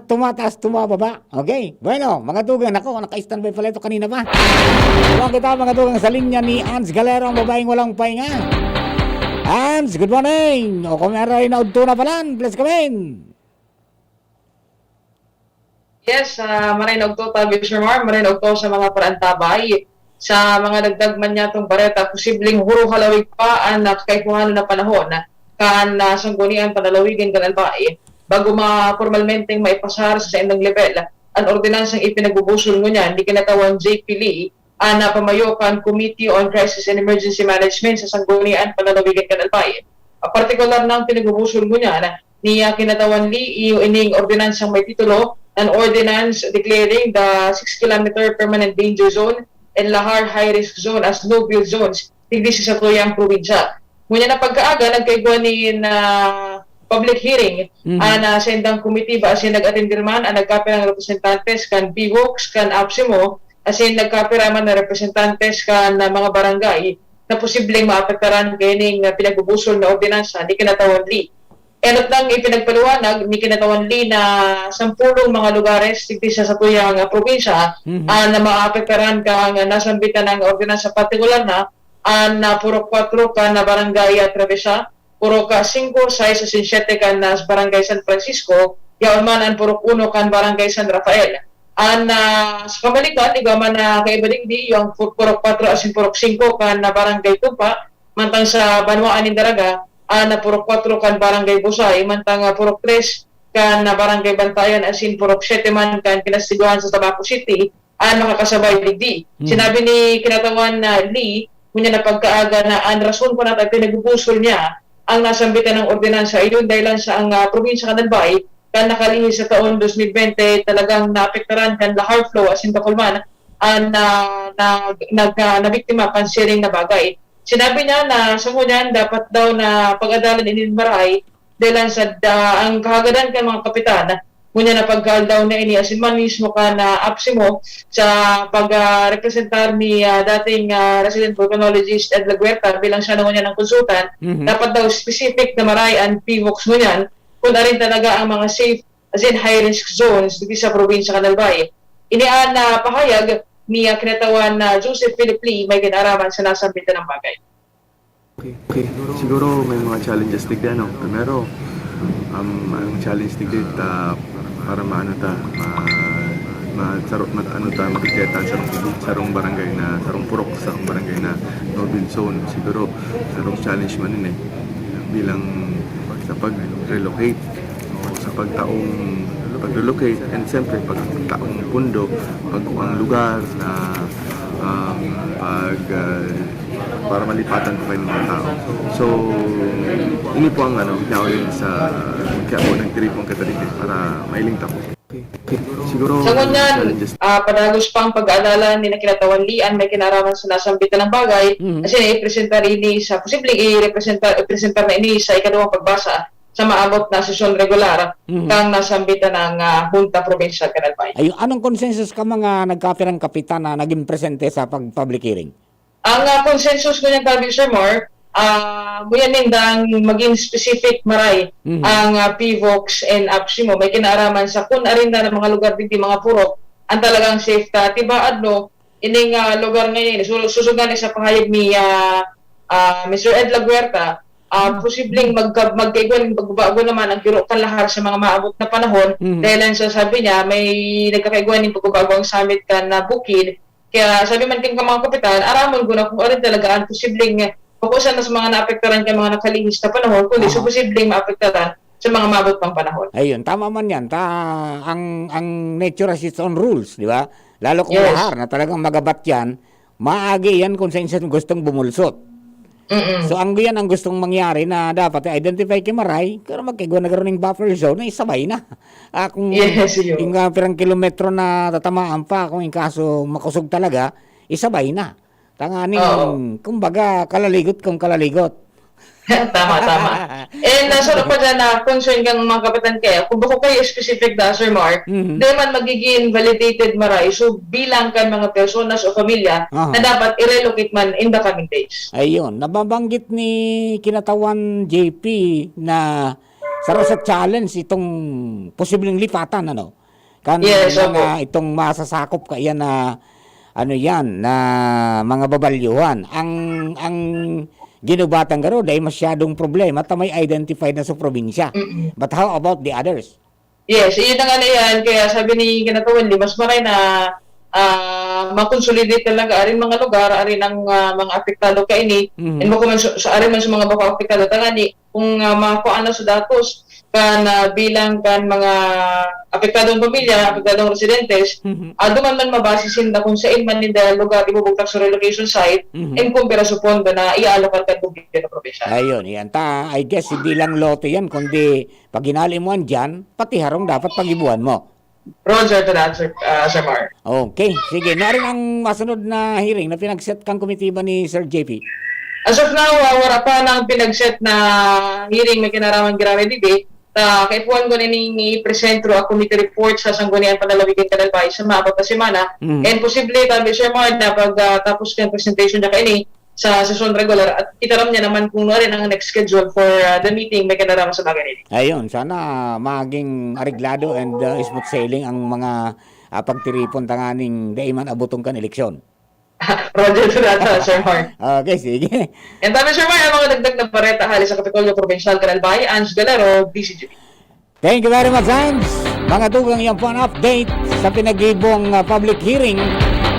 Tumataas, tumababa. Okay? Bueno, mga tugang, ako, naka-standby pala ito kanina pa. Huwag kita, mga tugang, sa linya ni Ans Galero, ang babaeng walang pahinga. Hans, good morning. O kung meron na udto na palan, please come in. Yes, maray na udto tabi, Sir Mar, maray na udto sa mga parantabay. Sa mga nagdagman niya itong bareta, posibleng huro halawig pa ang kaipuhanan na panahon kan sanggunian panalawigin kan albay. Bago formalmente maipasar sa indang level, ang ordinansang ipinagbubusol mo niya, hindi kinatawan JP Lee, na pamayokan Committee on Crisis and Emergency Management sa Sanggunian Panalawigan kan Albay. Partikular ng pinagbubusol mo niya na niya kinatawan Lee ining ordinansang may titulo, an ordinance declaring the 6-kilometer permanent danger zone and Lahar high-risk zone as no-build zones tigdi sa tuyang probinsya. Ngunit na pagkaaga, nagkaigwa ni public hearing na sa indang committee ba as nag-attendir man ang nagkapit ng representantes kan BWOX, kan APSIMO, as in nagkapiraman na representantes kan mga barangay na posibleng maapektaran kayaning pinagbubusol na ordinansa ni kinatawan Lee. Enot lang ipinagpaliwanag ni kinatawan Lee na 10 mga lugares tigdi sa tuyang probinsya na maapektaran kang nasambitan ng ordinansa partikular na puro 4 ka na barangay Travesa, puro ka 5, 6, 7 ka na barangay San Francisco, yaon man ang puro 1 kan barangay San Rafael. Sa kamalikan, igaman na kaibaling di yung purok 4 asin purok 5 kan na barangay Tupa, mantang sa Banwaan in Daraga, na purok 4 kan Barangay Busay, mantang purok 3 kan Barangay Bantayan, asin purok 7 man kan kinastiguan sa Tabaco City, makakasabay digdi. Sinabi ni kinatawan na Lee, kunya na pagkaaga na ang rason po natin pinagbubusol niya ang nasambitan ng ordinansa iyon dahil sa ang probinsya Kanalbay kan nakalihis sa taon 2020 talagang naapektaran kan lahar flow asin kakulman nabiktima kan sharing na bagay. Sinabi niya na sa ngunyan dapat daw na pag-adalan ininmaray dahil sa ang kahagadan kan mga kapitan ngunyan na paggal daw na ini asin man mismo ka na apsimo sa pag-representar ni dating resident volcanologist Ed Laguerta bilang siya na ngunyan ng konsultan, dapat daw specific na maray ang PVOX ngunyan kung rin talaga ang mga safe as in high-risk zones dito sa probinsya Kanalbay. Iniaan na pahayag ni kinatawan na Joseph Philip Lee may kinaraman sa nasambitan ng bagay. Okay. Siguro may mga challenges tigda, no? Primero, ang challenge tigda para matiketa sarong barangay na sarong purok sa barangay na no-build zone. Siguro sarong challenge man yun bilang sa pag-relocate o sa pag-relocate and siyempre pagtaong pundo, pagkuhang lugar na para malipatan ko kayo ng mga tao. So, ini po ang ginawin sa kaya po ng tiripong katalikid para mailing tapo. Siguro, sa ngunyan, padagos pang pag-aalala ni nakinatawan Lian may kinaraman sa nasambitan ng bagay kasi i-presenta rin sa posibleng i-presentar na ini sa ikadawang pagbasa sa maabot na sesyon regular kang nasambitan ng Junta Provincial Kanalbay. Ay, anong consensus ka mga nagkapirang kapitan na naging presente sa public hearing? Ang consensus ko niyang tabi, Sir Mar, nguyan nindang maging specific maray ang PVOX and APSIMO. May kinaaraman sa kung arinda ng mga lugar dito, mga purok, ang talagang safe ta. Tibaad, no, ining lugar ngayon, susugan sa pahayag ni Mr. Ed Laguerta, posibleng magbago naman ang kiro kalahar sa mga maabot na panahon dahil sa sabi niya, may nagkakaiguan ng pagbabago ang summit ka na bukid. Kaya sabi man king mga kapitan, aramon ko na kung ano talaga ang posibleng fokusan na sa mga naapektaran kay mga nakalihis na panahon, kundi sa posibleng maapektaran sa mga mabot pang panahon. Ayun, tama man yan. Ang nature has its own rules, di ba? Lalo kung lahar na talagang magabat yan, maagi yan kung saan gustong bumulsot. So ang gustong mangyari na dapat identify kay Maray, pero magkagawa na gano'n ng buffer zone na isabay na. Kung yung pirang kilometro na tatamaan pa, kung yung kaso makusog talaga, isabay na. Tanganing, kumbaga, kalaligot kung kalaligot. Tama. And nasa pa dyan na concern kang mga kapitan kaya, kung bako kayo specific na, Sir Mark, di man magiging validated maray, so bilang kan mga personas o pamilya na dapat i-relocate man in the coming days. Ayun, nababanggit ni kinatawan JP na sa challenge itong posibleng lipatan, itong masasakop kaya na na mga babalyuhan. Ang ginubatan garo dahil masyadong problema at may identified na sa probinsya. But how about the others? Yes, yun na nga na yan. Kaya sabi ni Kinatawan, mas maray na makonsolidate talaga arin mga lugar, arin ang mga apektado kaini. And arin man sa mga bako apektado. Tangani, kung makuha na sa datos, bilang mga apektadong pamilya, apektadong residentes, duman man mabasisin na kung saan man nila lugar ibubugtak sa relocation site, and kumpira sa pondo na iaalokal kan gobyerno na probinsya. Ayun, yan. I guess hindi lang loto yan, kundi pag ginali mo dyan, pati harong dapat pag-ibuan mo. Roger to that, Sir Mar. Okay, sige. Narin ang masunod na hearing na pinag-set kang komitiba ni Sir JP. As of now, wala pa ng pinag-set na hearing may kinaraman grabe dito. Kay puwan ko ni i-present through a committee report sa Sangguniang Panlalawigan Kanalbay sa maabot na semana. And posible tabi, Sir Mark, na pag-tapos ka presentation niya kaini sa session regular at itaram niya naman kung ano rin ang next schedule for the meeting may kinaraman sa bagay nito. Ayun, sana maging ariglado and smooth sailing ang mga pagtiripon tanganing daiman abutong kan eleksyon. Roger to that, Sir Mark. Okay, sige. And tabi, Sir Mark, ang mga dagdag na pareta hali sa Kapitolyo Provincial Kanalbay, Ange Galero, DCGB. Thank you very much, Ange. Mga tugang yan po ang update sa pinag-ibong public hearing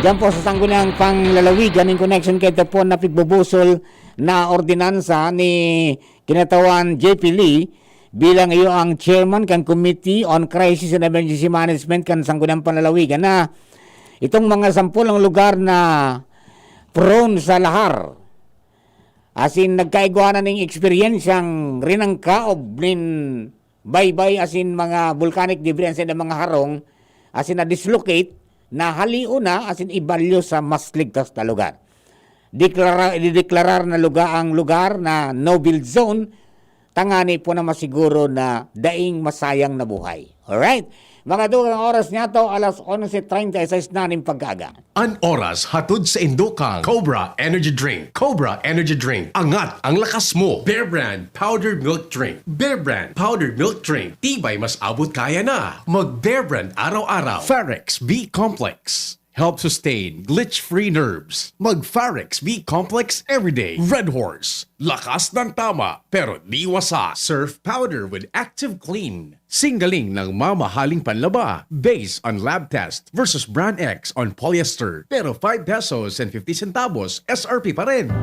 Diyan po sa Sangguniang Panglalawigan in connection kay po na pigbubusol na ordinansa ni kinatawan JP Lee bilang iyo ang chairman kan Committee on Crisis and Emergency Management kan Sangguniang Panlalawigan na itong mga 10 lugar na prone sa lahar. As in, nagkaiguanan ng eksperyensyang rinangkaob nin baybay as in mga volcanic debris and mga harong as in na-dislocate na haliw na as in ibalyo sa mas ligtas na lugar. Dideklarar na ang lugar na no-build zone, tangani po na masiguro na daing masayang na buhay. Alright? Mga dugang oras niya to, alas 11:36 na ng pagkaga. An oras hatod sa Indokang Cobra Energy Drink. Cobra Energy Drink. Angat ang lakas mo. Bear Brand Powdered Milk Drink. Bear Brand Powdered Milk Drink. Tibay mas abot kaya na. Mag Bear Brand araw-araw. Farex B Complex. Help sustain glitch-free nerves. Mag Farex B Complex everyday. Red Horse. Lakas ng tama pero di wasa. Surf powder with active clean. Singaling ng mamahaling panlaba based on lab test versus Brand X on polyester. Pero 5 pesos and 50 centavos SRP pa rin.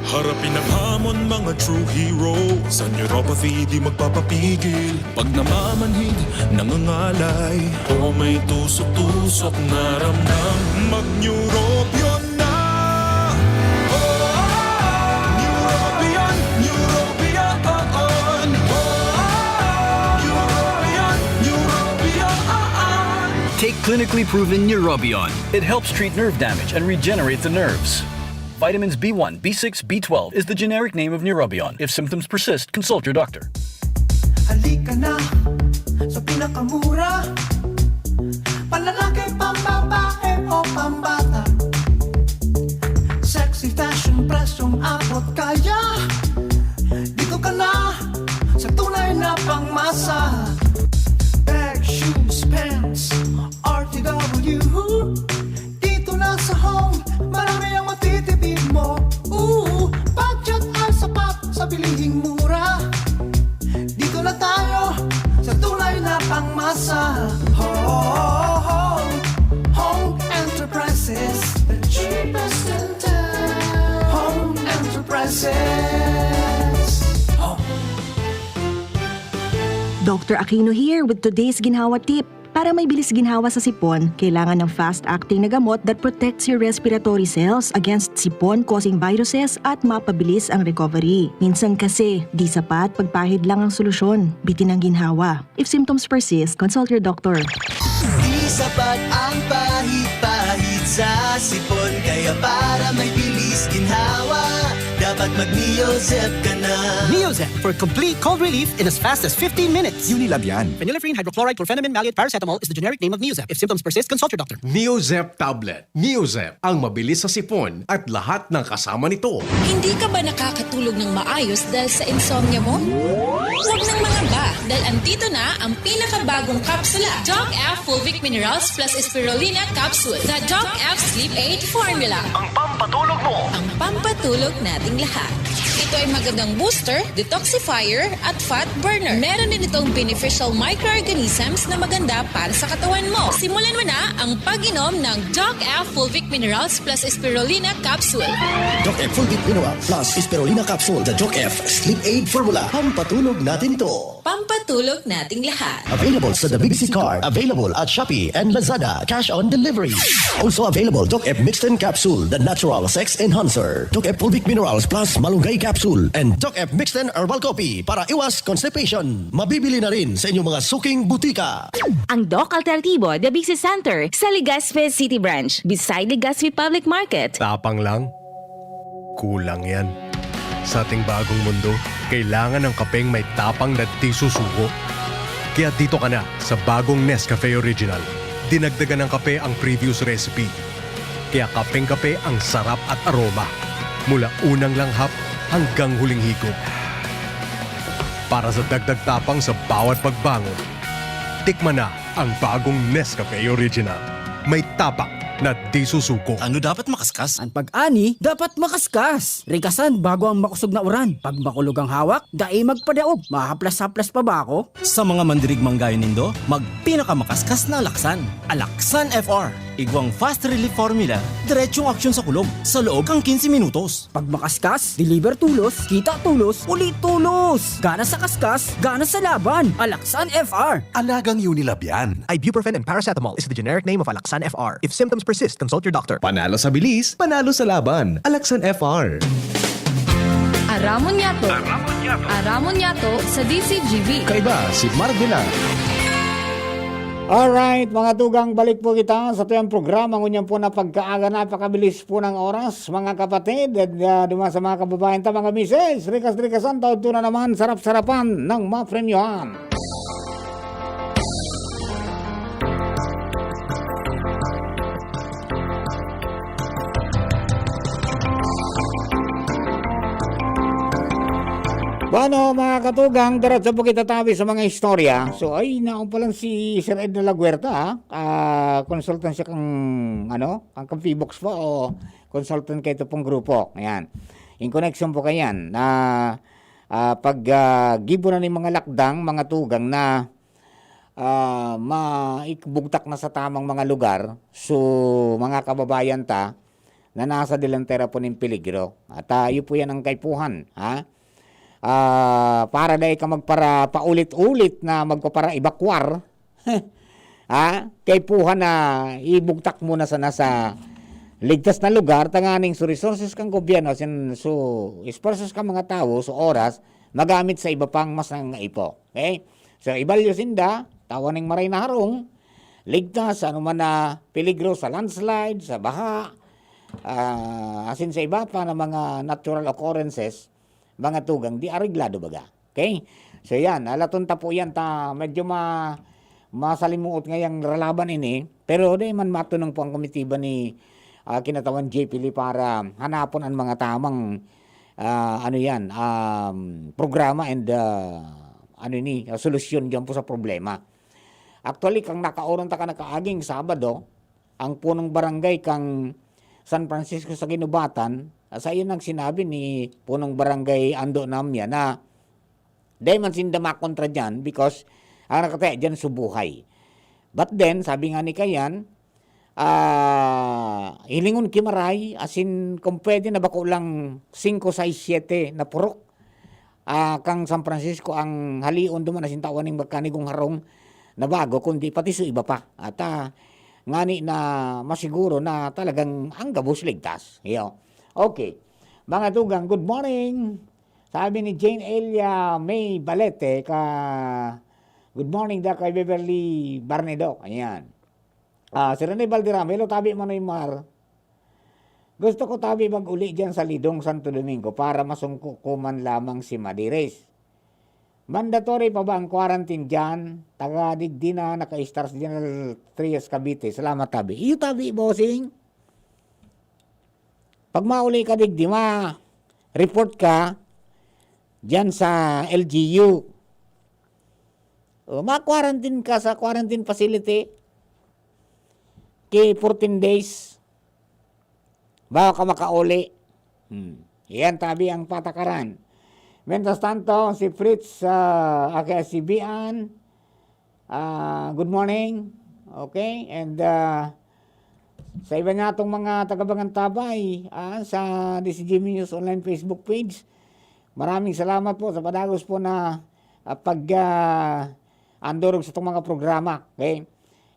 Harapin ang hamon, mga true hero. Sa neuropathy di magpapapigil. Pag namamanhid, nangangalay, o may tusok-tusok na ramdam, mag-Neurobion na. Neurobion, Neurobion, Neurobion, Neurobion. Take clinically proven Neurobion. It helps treat nerve damage and regenerate the nerves. Vitamins B1, B6, B12 is the generic name of Neurobion. If symptoms persist, consult your doctor. Halika na sa pinakamura, panlalaki, pambabae o pambata. Sexy fashion, presyong abot kaya. Dito ka na sa tunay na pangmasa. Bag, shoes, pants, RTW. Dito na sa home, marami ang matitipid mo. Budget ay sapat sa bilihing mura. Dito na tayo sa tunay na pangmasa. Home Enterprises, the cheapest in town. Home Enterprises. Dr. Aquino here with today's ginhawa tip. Para may bilis ginhawa sa sipon, kailangan ng fast-acting na gamot that protects your respiratory cells against sipon-causing viruses at mapabilis ang recovery. Minsan kasi, di sapat pagpahid lang ang solusyon. Bitin ang ginhawa. If symptoms persist, consult your doctor. Di sapat ang pahid-pahid sa sipon, kaya para may bilis ginhawa, dapat mag-Neozep ka na. Neozep for complete cold relief in as fast as 15 minutes. Unilab yan. Phenylephrine, hydrochloride, chlorphenamine, maleate, paracetamol is the generic name of Neozep. If symptoms persist, consult your doctor. Neozep Tablet. Neozep, ang mabilis sa sipon at lahat ng kasama nito. Hindi ka ba nakakatulog ng maayos dahil sa insomnia mo? Huwag nang mangamba dahil andito na ang pinakabagong kapsula. Doc F Fulvic Minerals plus Spirulina Capsule. The Doc F Sleep Aid Formula. Ang pampatulog mo. Ang pampatulog nating lahat. Ito ay magandang booster, detoxifier, at fat burner. Meron din itong beneficial microorganisms na maganda para sa katawan mo. Simulan mo na ang pag-inom ng Doc F Fulvic Minerals plus Spirulina Capsule. Doc F Fulvic Mineral plus Spirulina Capsule. The Doc F Sleep Aid Formula. Pampatulog natin ito. Pampatulog nating lahat. Available sa The Big C Card. Available at Shopee and Lazada. Cash on delivery. Also available Doc F Mixed Capsule. The Natural Sex Enhancer. Doc F Fulvic Minerals plus Malunggay Capsule. And Doc F Mixed Herbal Coffee para iwas constipation. Mabibili na rin sa inyong mga suking butika. Ang Doc Alternativo, The Big C Center, sa Legazpi City Branch, beside Legazpi Public Market. Tapang lang? Kulang yan. Sa ating bagong mundo, kailangan ng kapeng may tapang na di susuko. Kaya dito ka na sa bagong Nescafe Original. Dinagdagan ng kape ang previous recipe. Kaya kapeng-kape ang sarap at aroma. Mula unang langhap hanggang huling higop. Para sa dagdag tapang sa bawat pagbangon, tikman na ang bagong Nescafe Original. May tapak na di susuko. Ano dapat makaskas? Ang pag-ani, dapat makaskas. Rikasan bago ang makusog na uran. Pag makulog ang hawak, dai magpadaog. Mahaplas-haplas pa ba ako? Sa mga mandirigmang gaya nindo, magpinakamakaskas na alaksan. Alaksan FR. Igwang fast relief formula, diretsong aksyon sa kulog, sa loob kang 15 minutos. Pag makaskas, deliver tulos, kita tulos, ulit tulos. Gana sa kaskas, gana sa laban. Alaksan FR. Alagang Unilab yan. Ibuprofen and paracetamol is the generic name of Alaxan FR. If symptoms persist, consult your doctor. Panalo sa bilis, panalo sa laban. Alaxan FR. Aramon Yato sa DCGB. Kaiba si Marvila. Alright, mga tugang, balik po kita sa tuyang programa. Ngunyan po na pagkaaga, napakabilis po ng oras, mga kapatid, at duman sa mga kababayan ta, mga mises, rikas-rikasan, taon na naman, sarap-sarapan ng mapremyohan. Bueno, mga katugang, diretso po kita tabi sa mga istorya. So, ay, naon pa lang si Sir Ed de la Huerta, consultant siya kang P-Box po, o consultant kayo ito pong grupo. Ayan. In connection po kayan, na pag gibo na ni mga lakdang, mga tugang na maikbugtak na sa tamang mga lugar, so, mga kababayan ta, na nasa dilantera po ng peligro. At yun po yan ang kaipuhan, ha? Para dahil ka magpara paulit-ulit na magpapara evacuar kay puha na ibugtak muna sa nasa ligtas na lugar tanganing so resources kang gobyerno so esforces ka mga tao so oras magamit sa iba pang mas nang ipo. Okay? So ibalyosin da tawaning maray na harong ligtas ano man na peligro sa landslide, sa baha, asin sa iba pa na mga natural occurrences, mga tugang, di areglado baga. Okay? So yan, alatunta po yan, medyo masalimuot ngayang ralaban ini, pero di man matunong po ang komitiba ni kinatawan JP Lee para hanapon ang mga tamang programa and solusyon dyan po sa problema. Actually, kang nakauron ta ka nakaaging Sabado, ang punong barangay kang San Francisco sa Ginubatan, sa iyon ang sinabi ni punong barangay Ando Namya na dahil man sindama kontra dyan because ang nakataya dyan subuhay. But then, sabi nga ni Kayan, hilingon kimaray, asin kung pwede na bako lang 5, 6, 7 na purok. Kang San Francisco ang halion duman asin tawan ng magkanigong harong na bago, kundi pati sa iba pa. At ngani na masiguro na talagang ang gabos ligtas. Okay. Mga tugang, good morning. Sabi ni Jane Elia May Balete good morning da kay Beverly Barnedo. Ayan. Si Rene Valderrama, hello tabi mo na Mar. Gusto ko tabi mag-uli dyan sa Lidong Santo Domingo para masungkukuman lamang si Madires. Mandatory pa ba ang quarantine dyan? Taga-digdi na naka-Stars General Trias Cavite. Salamat tabi. Iyo tabi, bossing. Pag mauli ka digdi, report ka dyan sa LGU. Ma-quarantine ka sa quarantine facility kay 14 days bago ka makauli. Yan tabi ang patakaran. Mientras tanto, si Fritz AKSCBan, good morning. Okay, and sa iba nga itong mga tagabangantabay sa DCGB News Online Facebook page, maraming salamat po sa padagos po na andurog sa itong mga programa. Okay?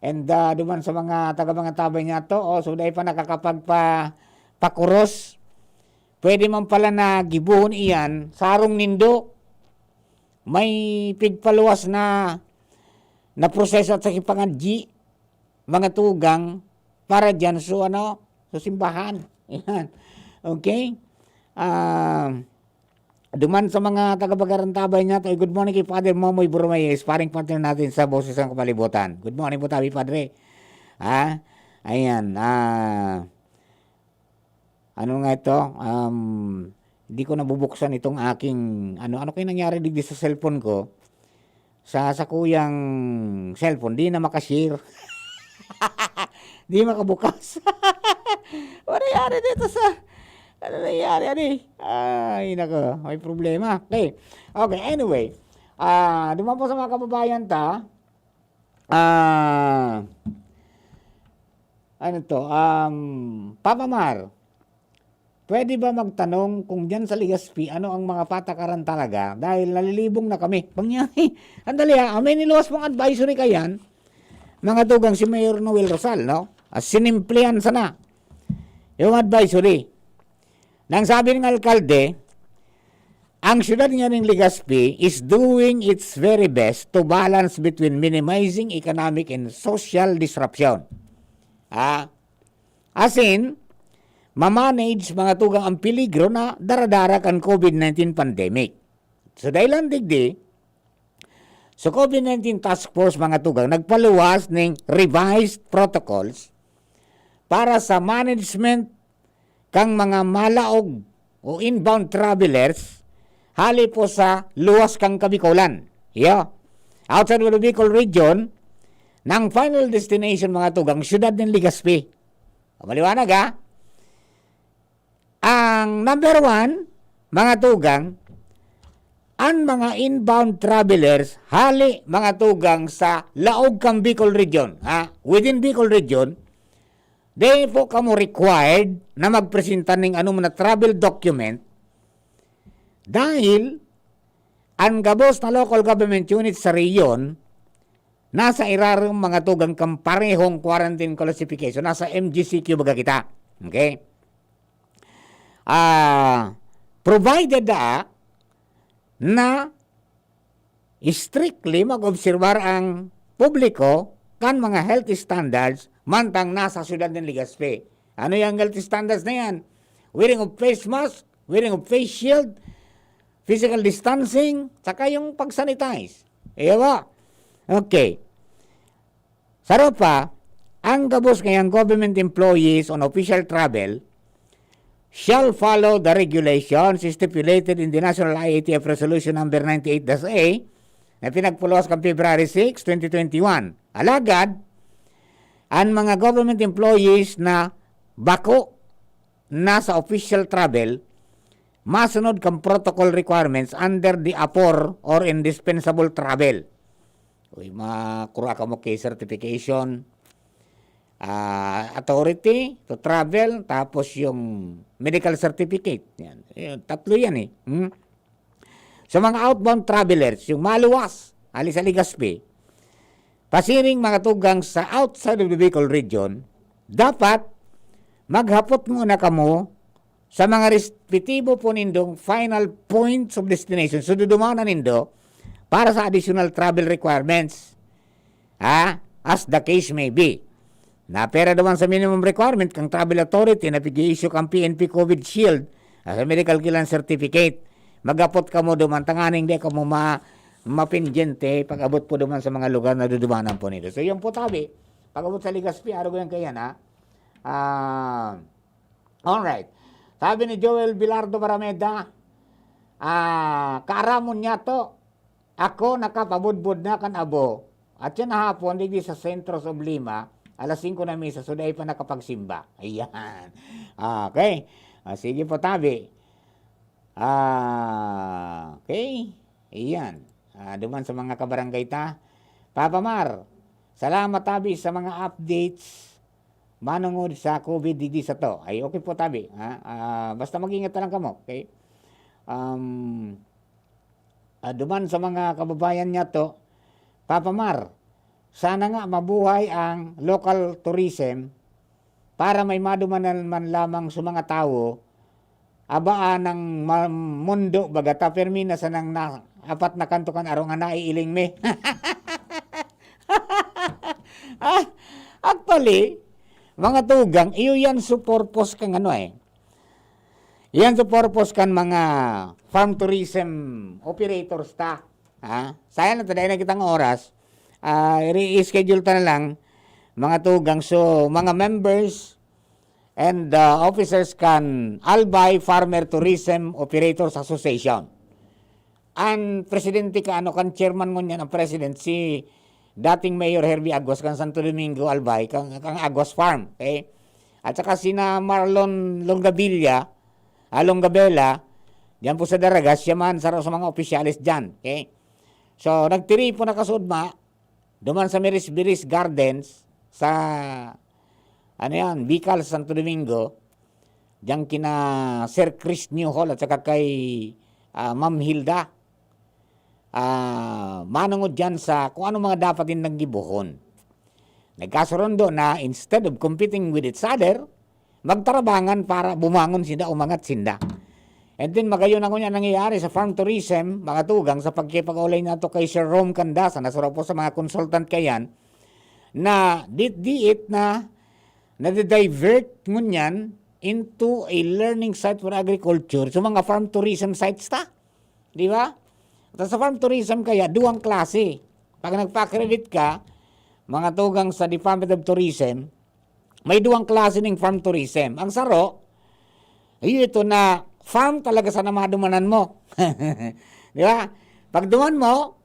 And duman sa mga tagabangantabay niya to, so dahil pa nakakapagpakuros, pwede man pala na gibuhon iyan, sarong nindo, may pigpaluwas na proseso at sa kipangadji, mga tugang, para dyan so simbahan. Ayan. Okay? Duman sa mga taga-bagarantabay niya to, good morning kay Father Momoy Burmay, sparring partner natin sa Boses ng Kapalibutan. Good morning po tabi, Padre. Ayan. Ano nga ito? Hindi ko nabubuksan itong aking, ano kayo nangyari digdi sa cellphone ko? Sa kuyang cellphone, di na makashare. Di makabukas. Ano nangyari dito ano nangyari? Ay, nako, may problema. Okay, anyway. Duman po sa mga kababayan ta, ano to, Papa Mar, pwede ba magtanong kung dyan sa Legazpi, ano ang mga patakaran talaga? Dahil nalilibong na kami. Pangyari, andali may niluwas mong advisory kayan, mga tugang si Mayor Noel Rosal, no? Sinimplihan sana yung advisory. Nang sabi ng alkalde, ang syudad nga ng Legazpi is doing its very best to balance between minimizing economic and social disruption. As in, mamanage mga tugang ang peligro na daradara kan COVID-19 pandemic. So dahil lang digdi, so COVID-19 Task Force mga tugang nagpaluwas ng revised protocols para sa management kang mga malaog o inbound travelers hali po sa luwas kang Kabikulan. Outside of the Bicol region, ng final destination mga tugang, syudad ng Legazpi. Maliwanag Ang number 1, mga tugang, ang mga inbound travelers, hali mga tugang sa laog kang Bicol region. Within Bicol region, they po kamo required na magpresenta ng na travel document dahil ang gabos na local government unit sa region nasa irarong mga tugang kang parehong quarantine classification. Nasa MGCQ baga kita. Okay? Provided na strictly mag-observar ang publiko kan mga health standards mantang nasa syudad ng Legazpi. Ano yung health standards na yan? Wearing of face mask, wearing of face shield, physical distancing, saka yung pag-sanitize. Okay. Saropa, ang gabos ngayang government employees on official travel shall follow the regulations stipulated in the National IATF Resolution number 98-A na pinagpulos kang February 6, 2021. Alagad, ang mga government employees na bako na sa official travel masunod kang protocol requirements under the APOR or indispensable travel. Makura ka mo kay certification, authority to travel, tapos yung medical certificate. Yan. Tatlo yan Sa mga outbound travelers, yung maluwas, ali sa Legazpi, pasiring mga tugang sa outside of the Bicol region, dapat maghapot muna kamo sa mga respectivo po nindong final points of destination. So, dudumanan nindo para sa additional travel requirements. As the case may be. Napera naman sa minimum requirement kang travel authority na pig-issue kang PNP COVID Shield as a medical clearance certificate. Magapot ka mo duman, tanganing di ka mo mapindyente pag-abot po duman sa mga lugar na dudumanan po nito. So yung po tabi, pag-abot sa Legazpi, araw ko yan kaya alright. Sabi ni Joel Bilardo Barameda, kaaramon niya to, ako nakapabudbud na kan abo, at yan hapon, digdi sa sentro of Lima, alas 5 na misa, so dahil pa nakapagsimba. Ayan. Okay. Sige po tabi. Okay. Ayan. Duman sa mga kabarangay ta. Papa Mar, salamat tabi sa mga updates manungod sa COVID-19 sa to. Ay, okay po tabi. Basta mag-ingat lang kamo. Okay? Duman sa mga kababayan niya to, Papa Mar, sana nga mabuhay ang local tourism para may madumanan man lamang sa mga tao abaan ng mundo bagata permina sa nang apat na kanto kan araw nga naiiling me. Actually, mga tugang, iyo yan sa purpose kang yan sa purpose kan mga farm tourism operators ta. Sayang na taday na kitang oras. I-schedule ta na lang mga tugang. So, mga members and officers kan Albay Farmer Tourism Operators Association. Ang presidente kan chairman ngon yan, ang president, si dating Mayor Herbie Agos kan Santo Domingo Albay, kang Agos Farm. Okay? At saka sina Marlon Longabella, diyan po sa Daragas, siya man sa mga opisyalis dyan. Okay? So, nagtiri po na kasudma, duman sa Miris Gardens, sa ano yan, Bicol, Santo Domingo, diyan kina Sir Chris Newhall at saka kay Ma'am Hilda. Manungod dyan sa kung ano mga dapat din naggibuhon. Nagkasurondo na instead of competing with each other, magtarabangan para bumangon sinda, umangat sinda. And then magayon ako niya nangyayari sa farm tourism, mga tugang, sa pagkipag-ulay na to kay Sir Rome Candasa, nasura po sa mga consultant kayan, na diit na nadidivert ngunyan into a learning site for agriculture. So mga farm tourism sites ta. Di ba? At sa farm tourism kaya, duwang klase. Pag nagpa-credit ka, mga tugang sa Department of Tourism, may duwang klase ng farm tourism. Ang saro, ito na farm talaga sa namadumanan mo. Di ba? Pag duman mo,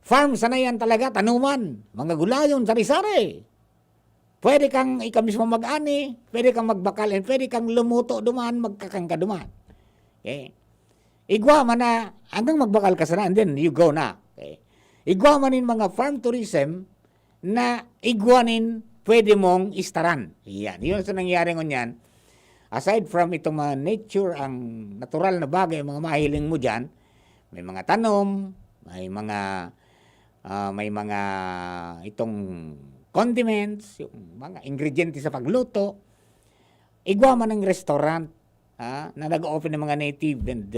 farm sana yan talaga, tanuman, mga gulayon, sari-sari. Pwede kang ikaw mismo mag-ani, pwede kang magbakal, and pwede kang lumuto duman, magkakangka duman. Okay? Igwa man na, hanggang magbakal ka sana, and then you go na. Okay? Igwa manin mga farm tourism na igwanin pwede mong istaran. Yan. Yun sa nangyari ngunyan. Aside from itong mga nature, ang natural na bagay, mga mahiling mo dyan, may mga tanom, may mga itong condiments, yung mga ingrediente sa pagluto. Igwa man ng restaurant na nag-open ng mga native and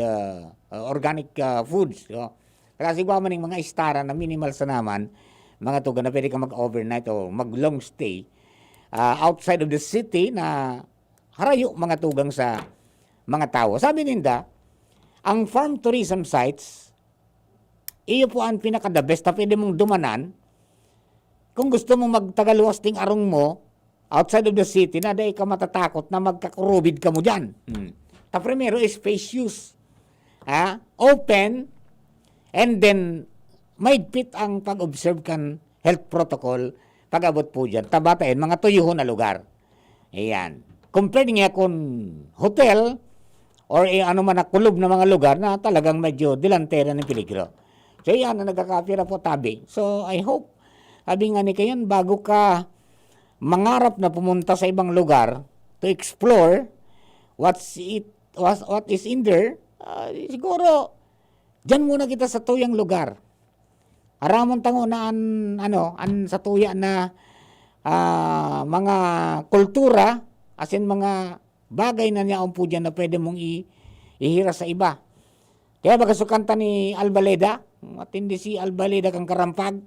organic foods. So, kasi igwa man ng mga istara na minimal sa naman, mga tuga na pwede ka mag-overnight o mag-long stay outside of the city na harayo mga tugang sa mga tao. Sabi ninda, ang farm tourism sites, iyo po ang pinaka-the best na pwede mong dumanan kung gusto mong magtagaluwas ting arong mo outside of the city na dahil ka matatakot na magkakurubid ka mo dyan. Ta primero is spacious. Open, and then maigpit ang pag-observe kan health protocol pag-abot po dyan. Tabatayin, mga tuyuhon na lugar. Ayan. Compared niya kung hotel or ano man na kulob na mga lugar na talagang medyo dilantera ng peligro. So yan na nagkakapira po tabi. So I hope, sabi nga ni kayan, bago ka mangarap na pumunta sa ibang lugar to explore what is in there, siguro dyan muna kita sa tuyang lugar. Aramon tango na sa tuya na mga kultura, as in mga bagay na niyaon po dyan na pwede mong ihira sa iba. Kaya baga sukanta ni Albaleda, matindi si Albaleda kang karampag.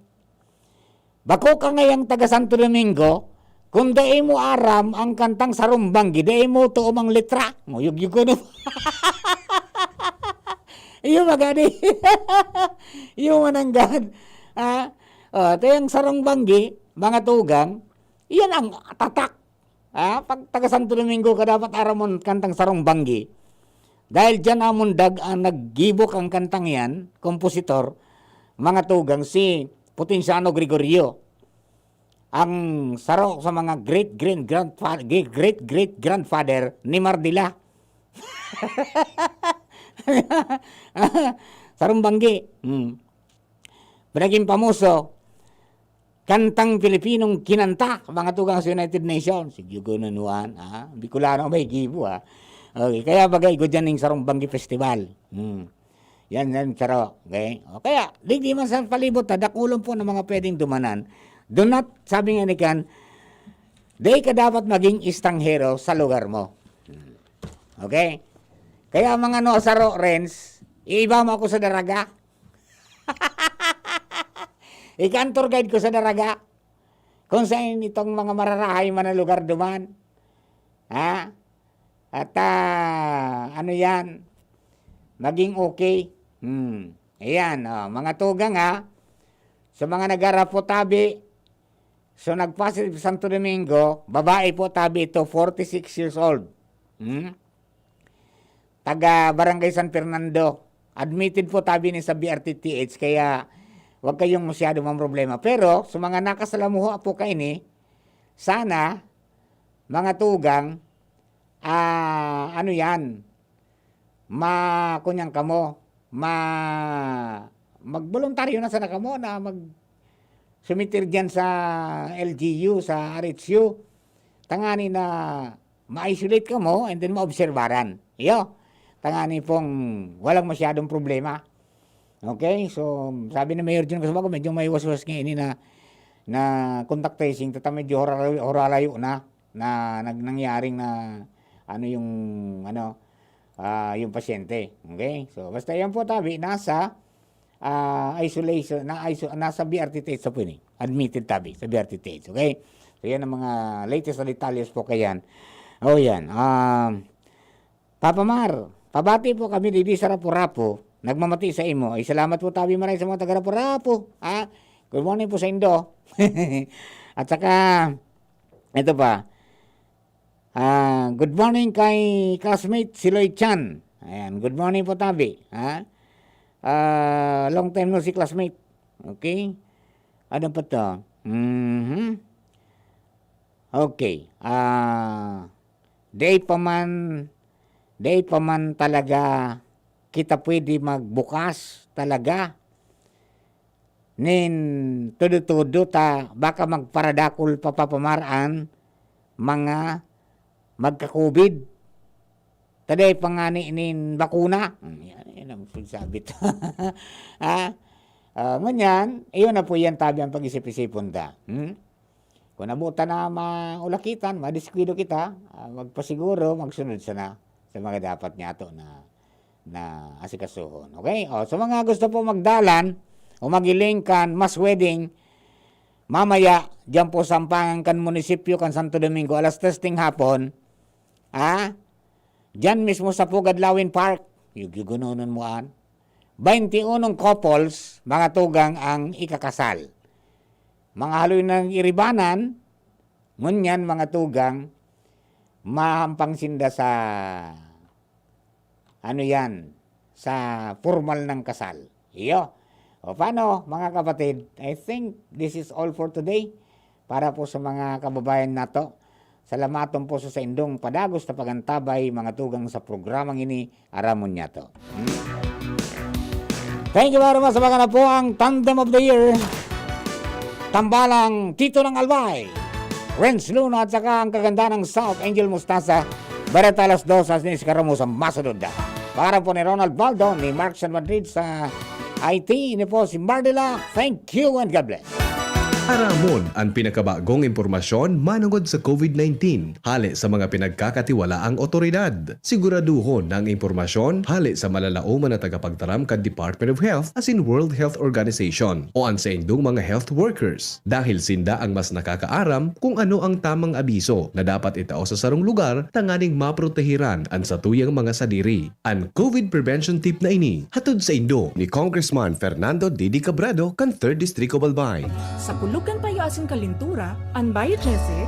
Bako ka ngayang taga Santo Domingo, kung dae mo aram ang kantang Sarumbanggi, dae mo to umang litra. Nguyug-yug ko no. Iyo magani. Iyo mananggad. Ito yung Sarumbanggi, mga tugang, iyan ang tatak. Pag taga Santo Domingo ka dapat aramon kantang Sarumbanggi. Dahil dyan amundag ang naggibok ang kantang yan, kompositor, mga tugang si Potenciano Gregorio. Ang saro sa mga great-great-grandfather ni Mardila. Sarumbanggi. Naging pamuso, kantang Pilipinong kinanta, mga tugang sa United Nations. Sige ko nanuan, Bicolano may gibo, Okay, kaya bagay ko dyan ng Sarumbanggi Festival. Yan, saro. Okay? O, kaya, di man sa palibot, dakulong po ng mga pwedeng dumanan. Do not, sabi nga ni Kan, di ka dapat maging istanghero sa lugar mo. Okay? Kaya mga saro, Renz, iiba mo ako sa daraga. Ikantor guide ko sa daraga. Kung saan itong mga mararahay man na lugar duman. At ano yan, maging okay. Ayan, mga tugang sa mga nag-arapo tabi, so nagpasit sa Santo Domingo, babae po tabi ito, 46 years old. Taga Barangay San Fernando. Admitted po tabi ni sa BRTTH, kaya huwag kayong masyado mga problema. Pero, sa mga nakasalamuho po kayo ni, sana, mga tugang, ano yan, kunyang kamo, magboluntaryo na sana kamo na sumitir dyan sa LGU, sa RHU. tangani na ma-isolate ka mo and then maobserbaran. Iyo, tangani pong walang masyadong problema. Okay, so sabi ni Mayor John Casubago, medyo may waswas ngayon ini na contact tracing, tata medyo horalayo na nangyaring na yung pasyente. Okay, so basta yan po tabi, nasa isolation, nasa BRTTH sa po ini, admitted tabi sa BRTTH. Okay, so yan ang mga latest na details po kayan. Oh yan, Papa Mar, pabati po kami di sa Rapo-Rapo, nagmamati sa imo. Ay salamat po tabi maray sa mga taga Rapo-Rapo. Good morning po sa Indo. At saka, ito pa, good morning kay classmate si Lloyd Chan. Ayan, good morning po tabi. Long time no si classmate. Okay? Ano pa to? Okay. Day pa man talaga kita pwede magbukas talaga. Nin tudo-tudo ta baka magparadakol papamaraan mga magka-COVID. Taday pangani nin bakuna. Yan ang sabi to. Manyan, iyon na po yan tabi ang pag-isip-isipon ta. Kung nabuta na maulakitan, madiskwido kita, magpasiguro, magsunod sana sa mga dapat niya to na asikasuhon. Okay? O, sa mga gusto po magdalan o magilingkan, mass wedding, mamaya, dyan po Sampangan kan munisipyo kan Santo Domingo, alas 3 hapon, dyan mismo sa Pugadlawin Park, yugununan mo 21 couples, mga tugang ang ikakasal. Mga haloy ng iribanan, ngunyan mga tugang, mahampang sinda sa, sa formal ng kasal. Iyo. O paano, mga kapatid, I think this is all for today. Para po sa mga kababayan nato, salamaton po sa indong padagos na pagantabay, mga tugang sa programang ini, aramon niya to. Thank you very much sa mga na po ang Tandem of the Year. Tambalang Tito ng Albay, Renz Luna at saka ang kaganda ng South Angel Mustasa, Bareta alas 2 sa Niskaramo sa Masunod. Para po ni Ronald Baldo, ni Mark San Madrid sa IT, ini po si Mardela. Thank you and God bless. Aramon ang pinakabagong impormasyon manungod sa COVID-19 hali sa mga pinagkakatiwalaang otoridad. Siguraduhon na ang impormasyon hali sa malalauman na tagapagtaram kan Department of Health as in World Health Organization o an sa indong mga health workers dahil sinda ang mas nakakaaram kung ano ang tamang abiso na dapat itao sa sarong lugar tanganing maprotehiran ang satuyang mga sadiri. Ang COVID prevention tip na ini hatod sa indo ni Congressman Fernando Didi Cabrado kan 3rd District of Albay. Sa pulugan payo asin kalintura, ang Biogesic,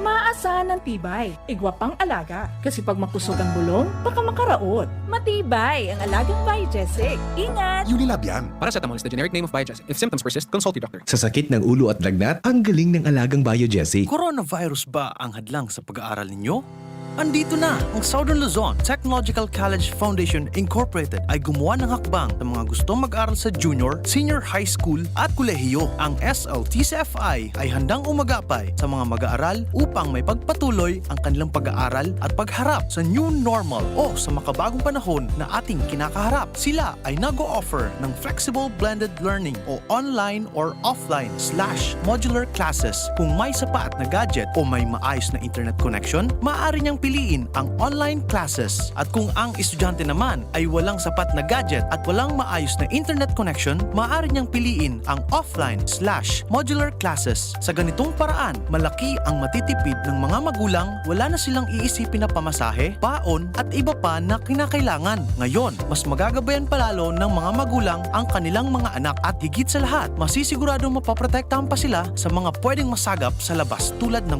maasahan ng tibay, igwapang alaga. Kasi pag makusog ang bulong, baka makaraot. Matibay ang alagang Biogesic. Ingat! Unilab yan. Paracetamol is the generic name of Biogesic. If symptoms persist, consult your doctor. Sa sakit ng ulo at lagnat, ang galing ng alagang Biogesic. Coronavirus ba ang hadlang sa pag-aaral ninyo? Andito na ang Southern Luzon Technological College Foundation Incorporated ay gumawa ng hakbang sa mga gustong mag-aral sa junior, senior high school at kolehiyo. Ang SLTCFI ay handang umagapay sa mga mag-aaral upang may pagpatuloy ang kanilang pag-aaral at pagharap sa new normal o sa makabagong panahon na ating kinakaharap. Sila ay nag-o-offer ng flexible blended learning o online or offline/modular classes. Kung may sapat na gadget o may maayos na internet connection, maaari niyang piliin ang online classes. At kung ang estudyante naman ay walang sapat na gadget at walang maayos na internet connection, maaari niyang piliin ang offline/modular classes. Sa ganitong paraan, malaki ang matitipid ng mga magulang, wala na silang iisipin na pamasahe, paon at iba pa na kinakailangan. Ngayon, mas magagabayan palalo ng mga magulang ang kanilang mga anak at higit sa lahat, masisiguradong mapaprotektahan pa sila sa mga pwedeng masagap sa labas tulad ng